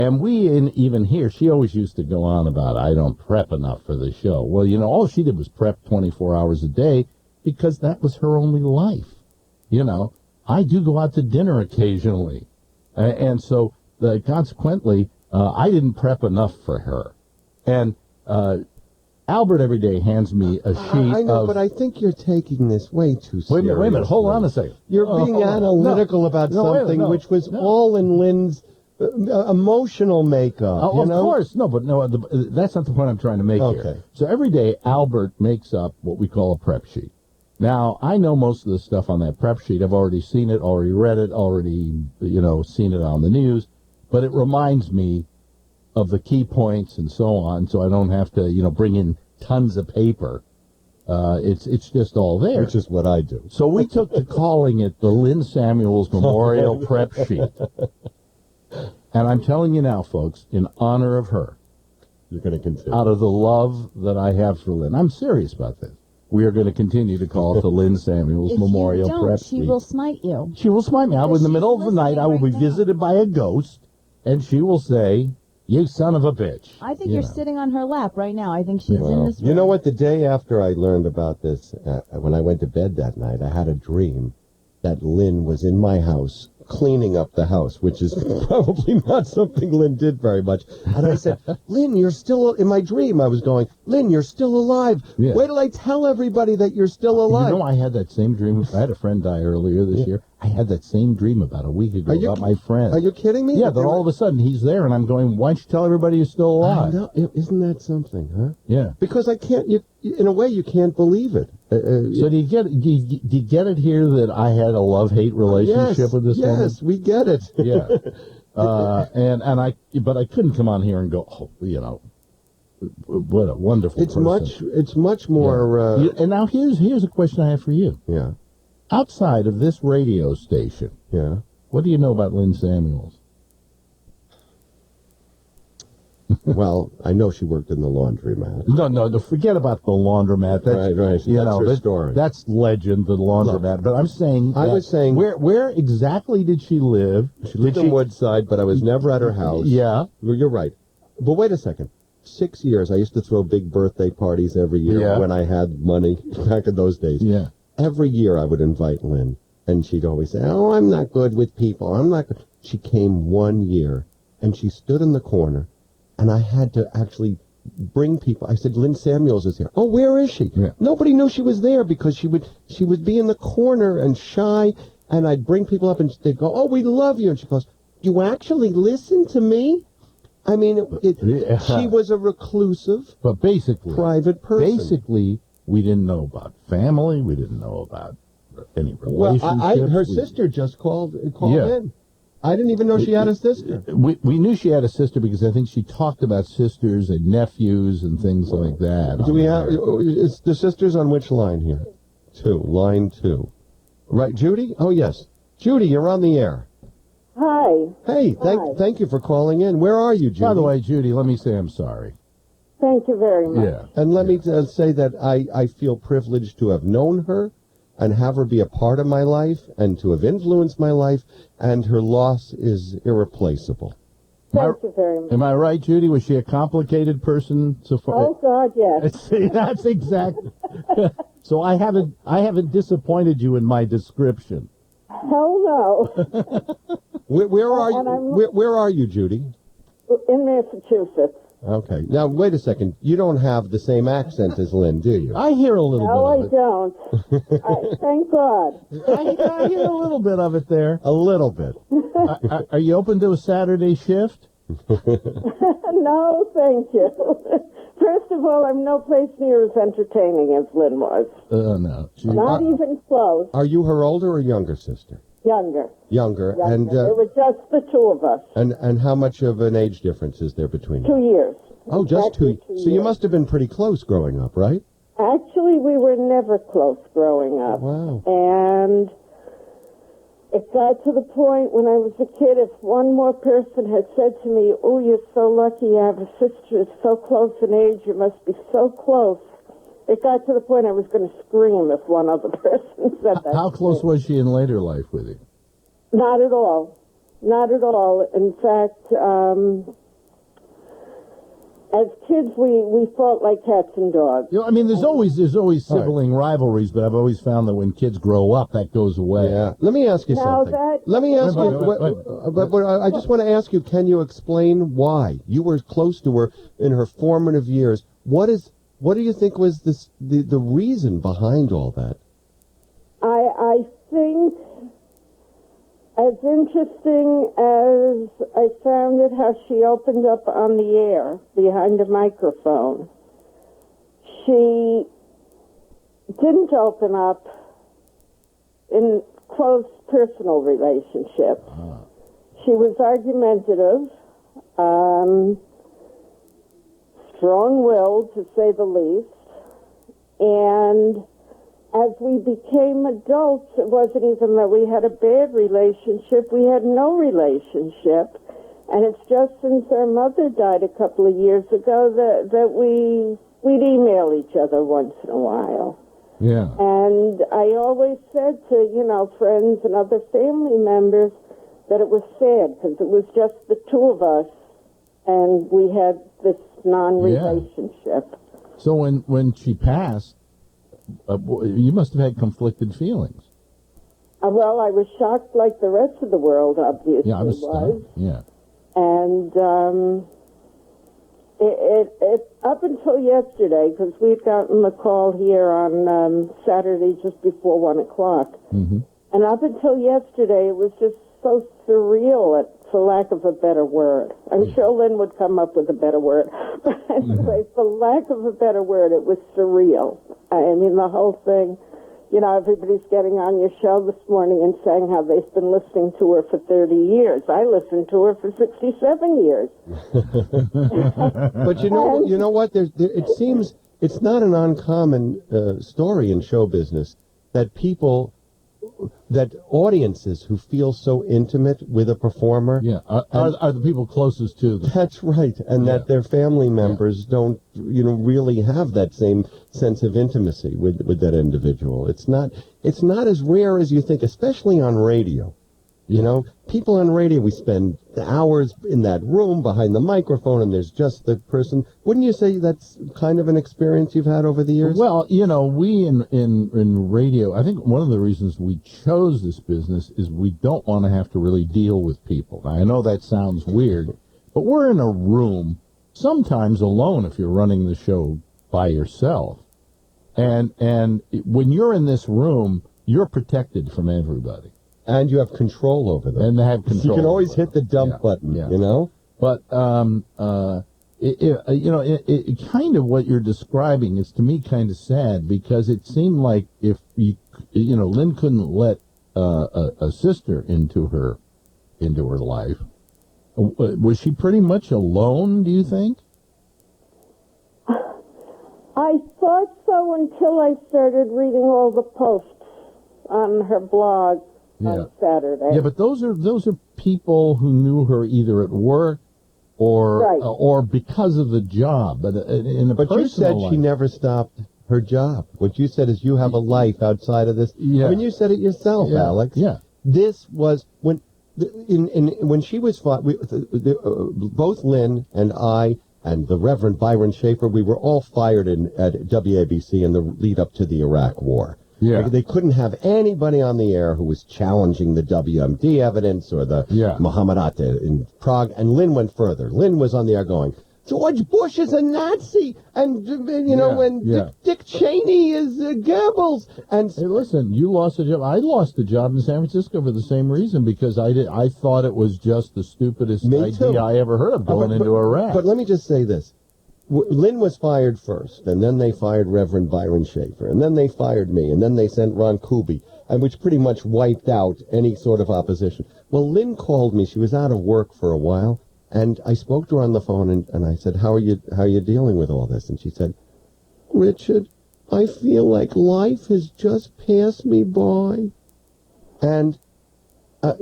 And even here, she always used to go on about, I don't prep enough for the show. Well, all she did was prep 24 hours a day because that was her only life. I do go out to dinner occasionally. And so, consequently, I didn't prep enough for her. And Albert every day hands me a sheet I know, of... but I think you're taking this way too seriously. Wait a minute. Hold on a second. You're being analytical about something which was all in Lynn's emotional makeup. Of course. That's not the point I'm trying to make here. So every day, Albert makes up what we call a prep sheet. Now, I know most of the stuff on that prep sheet. I've already seen it, already read it, already, seen it on the news. But it reminds me of the key points and so on, so I don't have to, bring in tons of paper. It's just all there. Which is what I do. So we took to calling it the Lynn Samuels Memorial Prep Sheet. And I'm telling you now, folks, in honor of her, you're going to continue. Out of the love that I have for Lynn, I'm serious about this. We are going to continue to call it the Lynn Samuels Memorial Prep Sheet. She will smite you. She will smite me. In the middle of the night, I will be visited by a ghost, and she will say, "You son of a bitch." I think you're sitting on her lap right now. I think she's in this room. You know what? The day after I learned about this, when I went to bed that night, I had a dream that Lynn was in my house cleaning up the house, which is probably not something Lynn did very much. And I said, Lynn, you're still, in my dream, I was going, Lynn, you're still alive. Yeah. Wait till I tell everybody that you're still alive. I had that same dream. I had a friend die earlier this year. I had that same dream about a week ago about my friend. Are you kidding me? Yeah, that all of a sudden he's there, and I'm going, why don't you tell everybody you're still alive? Isn't that something, huh? Yeah. Because I can't, in a way, you can't believe it. So do you get it here that I had a love-hate relationship with this woman? Yes, we get it. Yeah. But I couldn't come on here and go, oh, you know, what a wonderful person. It's much more. And now here's a question I have for you. Yeah. Outside of this radio station, what do you know about Lynn Samuels? Well, I know she worked in the laundromat. No, forget about the laundromat. That's, right. You That's know, her story. That's legend, the laundromat. But I'm saying, I was saying, where exactly did she live? She lived in Woodside, but I was never at her house. Yeah. You're right. But wait a second. 6 years, I used to throw big birthday parties every year when I had money, back in those days. Yeah. Every year I would invite Lynn, and she'd always say, oh, I'm not good with people. I'm not good. She came 1 year, and she stood in the corner, and I had to actually bring people. I said, Lynn Samuels is here. Oh, where is she? Yeah. Nobody knew she was there because she would be in the corner and shy, and I'd bring people up, and they'd go, oh, we love you. And she goes, you actually listen to me? I mean, she was a reclusive, but basically, private person. Basically, we didn't know about family. We didn't know about any relationships. Well, her sister just called in. I didn't even know she had a sister. We knew she had a sister because I think she talked about sisters and nephews and things like that. Do we have? Is the sisters on which line here? Line 2. Right, Judy? Oh, yes. Judy, you're on the air. Hi. Hey, thank you for calling in. Where are you, Judy? By the way, Judy, let me say I'm sorry. Thank you very much. Yeah. And let me say that I feel privileged to have known her and have her be a part of my life and to have influenced my life, and her loss is irreplaceable. Thank you very much. Am I right, Judy? Was she a complicated person so far? Oh, God, yes. See, that's exactly. So I haven't disappointed you in my description. Hell no. Where are you, Judy? In Massachusetts. Okay. Now, wait a second. You don't have the same accent as Lynn, do you? I hear a little bit of it. No, I don't. Thank God. I hear a little bit of it there. A little bit. Are you open to a Saturday shift? No, thank you. First of all, I'm no place near as entertaining as Lynn was. No. Not even close. Are you her older or younger sister? Younger. Younger. And it was just the two of us. And how much of an age difference is there between you? 2 years. Oh, just Exactly 2 years. So you must have been pretty close growing up, right? Actually, we were never close growing up. Wow. And it got to the point when I was a kid, if one more person had said to me, oh, you're so lucky you have a sister who's so close in age, you must be so close. It got to the point I was going to scream if one other person said that. How close was she in later life with you? Not at all. Not at all. In fact, as kids, we fought like cats and dogs. You know, I mean, there's always sibling rivalries, but I've always found that when kids grow up, that goes away. Yeah. Let me ask you something. Let me ask you. But I just want to ask you, can you explain why you were close to her in her formative years? What do you think was the reason behind all that? I think, as interesting as I found it, how she opened up on the air behind a microphone, she didn't open up in close personal relationships. She was argumentative, strong-willed, to say the least, and as we became adults, it wasn't even that we had a bad relationship. We had no relationship. And it's just since our mother died a couple of years ago that we'd email each other once in a while. Yeah. And I always said to, friends and other family members that it was sad because it was just the two of us and we had this non-relationship. So when she passed, you must have had conflicted feelings. Well, I was shocked like the rest of the world, obviously. Yeah, I was stunned. Yeah. And it up until yesterday, because we'd gotten the call here on Saturday just before 1 o'clock, and up until yesterday, it was just so surreal, for lack of a better word. I'm sure Lynn would come up with a better word. But anyway, for lack of a better word, it was surreal. I mean, the whole thing, you know, everybody's getting on your show this morning and saying how they've been listening to her for 30 years. I listened to her for 67 years. But you know what? It seems it's not an uncommon story in show business that that audiences who feel so intimate with a performer, are the people closest to them. That's right, and that their family members don't, really have that same sense of intimacy with that individual. It's not as rare as you think, especially on radio. People on radio, we spend hours in that room behind the microphone, and there's just the person. Wouldn't you say that's kind of an experience you've had over the years? Well, we in radio, I think one of the reasons we chose this business is we don't want to have to really deal with people. Now, I know that sounds weird, but we're in a room, sometimes alone if you're running the show by yourself. And when you're in this room, you're protected from everybody. And you have control over them. And they have control. You can always hit the dump button, But, it kind of what you're describing is to me kind of sad, because it seemed like if Lynn couldn't let a sister into her life. Was she pretty much alone, do you think? I thought so until I started reading all the posts on her blog. On Saturday. Yeah, but those are people who knew her either at work or because of the job. But in a But you said life, she never stopped her job. What you said is you have a life outside of this. Yeah. I mean, you said it yourself, Alex. Yeah. This was when she was both Lynn and I and the Reverend Byron Schaefer, we were all fired at WABC in the lead up to the Iraq War. Yeah. They couldn't have anybody on the air who was challenging the WMD evidence or the Muhammad Atta in Prague. And Lynn went further. Lynn was on the air going, George Bush is a Nazi, and Dick Cheney is Goebbels. And hey, listen, you lost a job. I lost a job in San Francisco for the same reason, because I thought it was just the stupidest idea I ever heard of going into Iraq. But let me just say this. Lynn was fired first, and then they fired Reverend Byron Schaefer, and then they fired me, and then they sent Ron Kuby, and which pretty much wiped out any sort of opposition. Well, Lynn called me. She was out of work for a while, and I spoke to her on the phone, and I said, how are you dealing with all this? And she said, Richard, I feel like life has just passed me by. And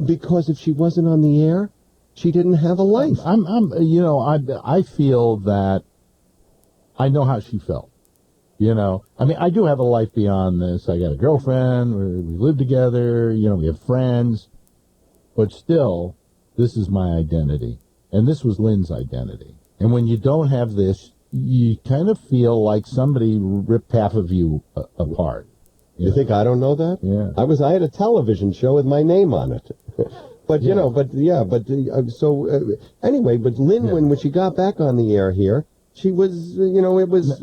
because if she wasn't on the air, she didn't have a life. I feel that I know how she felt. I mean, I do have a life beyond this. I got a girlfriend. We live together. We have friends. But still, this is my identity. And this was Lynn's identity. And when you don't have this, you kind of feel like somebody ripped half of you apart. You think I don't know that? Yeah. I had a television show with my name on it. But, anyway, but Lynn, when she got back on the air here, she was, it was...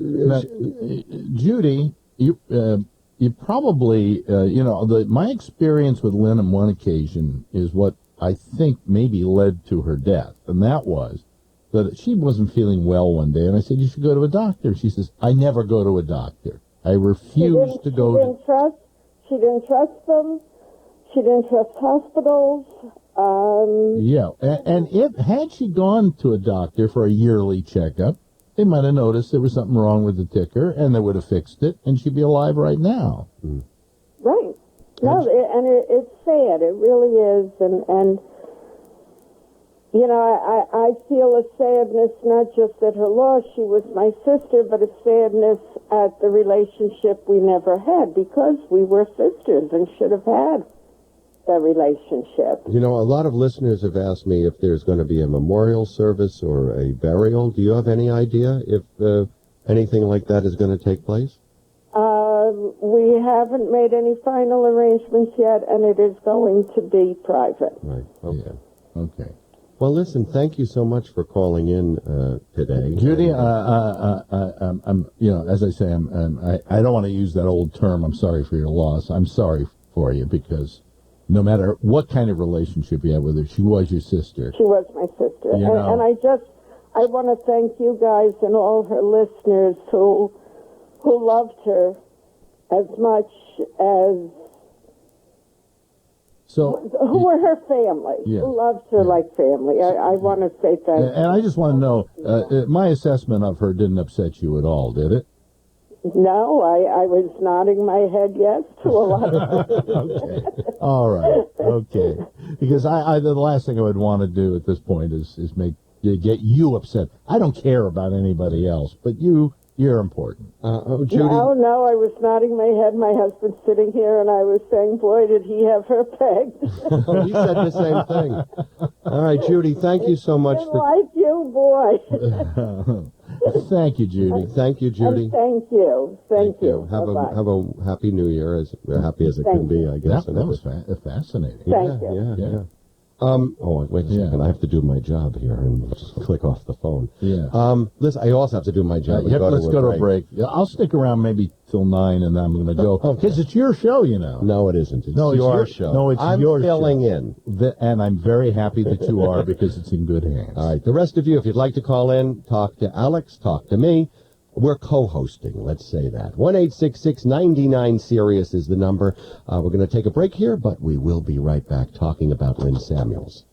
Judy, you probably, my experience with Lynn on one occasion is what I think maybe led to her death, and that was that she wasn't feeling well one day, and I said, you should go to a doctor. She says, I never go to a doctor. I refuse to go to... She didn't trust them. She didn't trust hospitals. And had she gone to a doctor for a yearly checkup, they might have noticed there was something wrong with the ticker, and they would have fixed it, and she'd be alive right now. Right. No, it's sad. It really is. And I feel a sadness not just at her loss. She was my sister, but a sadness at the relationship we never had, because we were sisters and should have had that relationship. A lot of listeners have asked me if there's going to be a memorial service or a burial. Do you have any idea if anything like that is going to take place? We haven't made any final arrangements yet, and it is going to be private. Right. Okay. Yeah. Okay. Well, listen, thank you so much for calling in today. Judy, I'm, as I say, I don't want to use that old term, I'm sorry for your loss. I'm sorry for you, because no matter what kind of relationship you had with her, she was your sister. She was my sister. And I want to thank you guys and all her listeners who loved her as much as who are her family, who loves her like family. I want to say thank you. And I just want to know, my assessment of her didn't upset you at all, did it? No, I was nodding my head yes to a lot of Okay. All right. Okay. Because the last thing I would want to do at this point is get you upset. I don't care about anybody else, but you're important. Judy? No, I was nodding my head. My husband's sitting here, and I was saying, boy, did he have her pegged. He said the same thing. All right, Judy, thank you so much for... Like you, boy. Thank you, Judy. Thank you, Judy. And thank you. Thank you. Have a happy New Year, as happy as it can be, I guess. That was fascinating. Thank you. Yeah. Wait a second. I have to do my job here and just click off the phone. Yeah. Listen, I also have to do my job. Let's go to a break. Yeah, I'll stick around maybe till 9, and then I'm going to go. Because it's your show, you know. No, it isn't. It's your your show. No, it's your show. I'm filling in. And I'm very happy that you are, because it's in good hands. All right. The rest of you, if you'd like to call in, talk to Alex, talk to me. We're co-hosting, let's say that. 1-866-99-SIRIUS is the number. We're going to take a break here, but we will be right back talking about Lynn Samuels.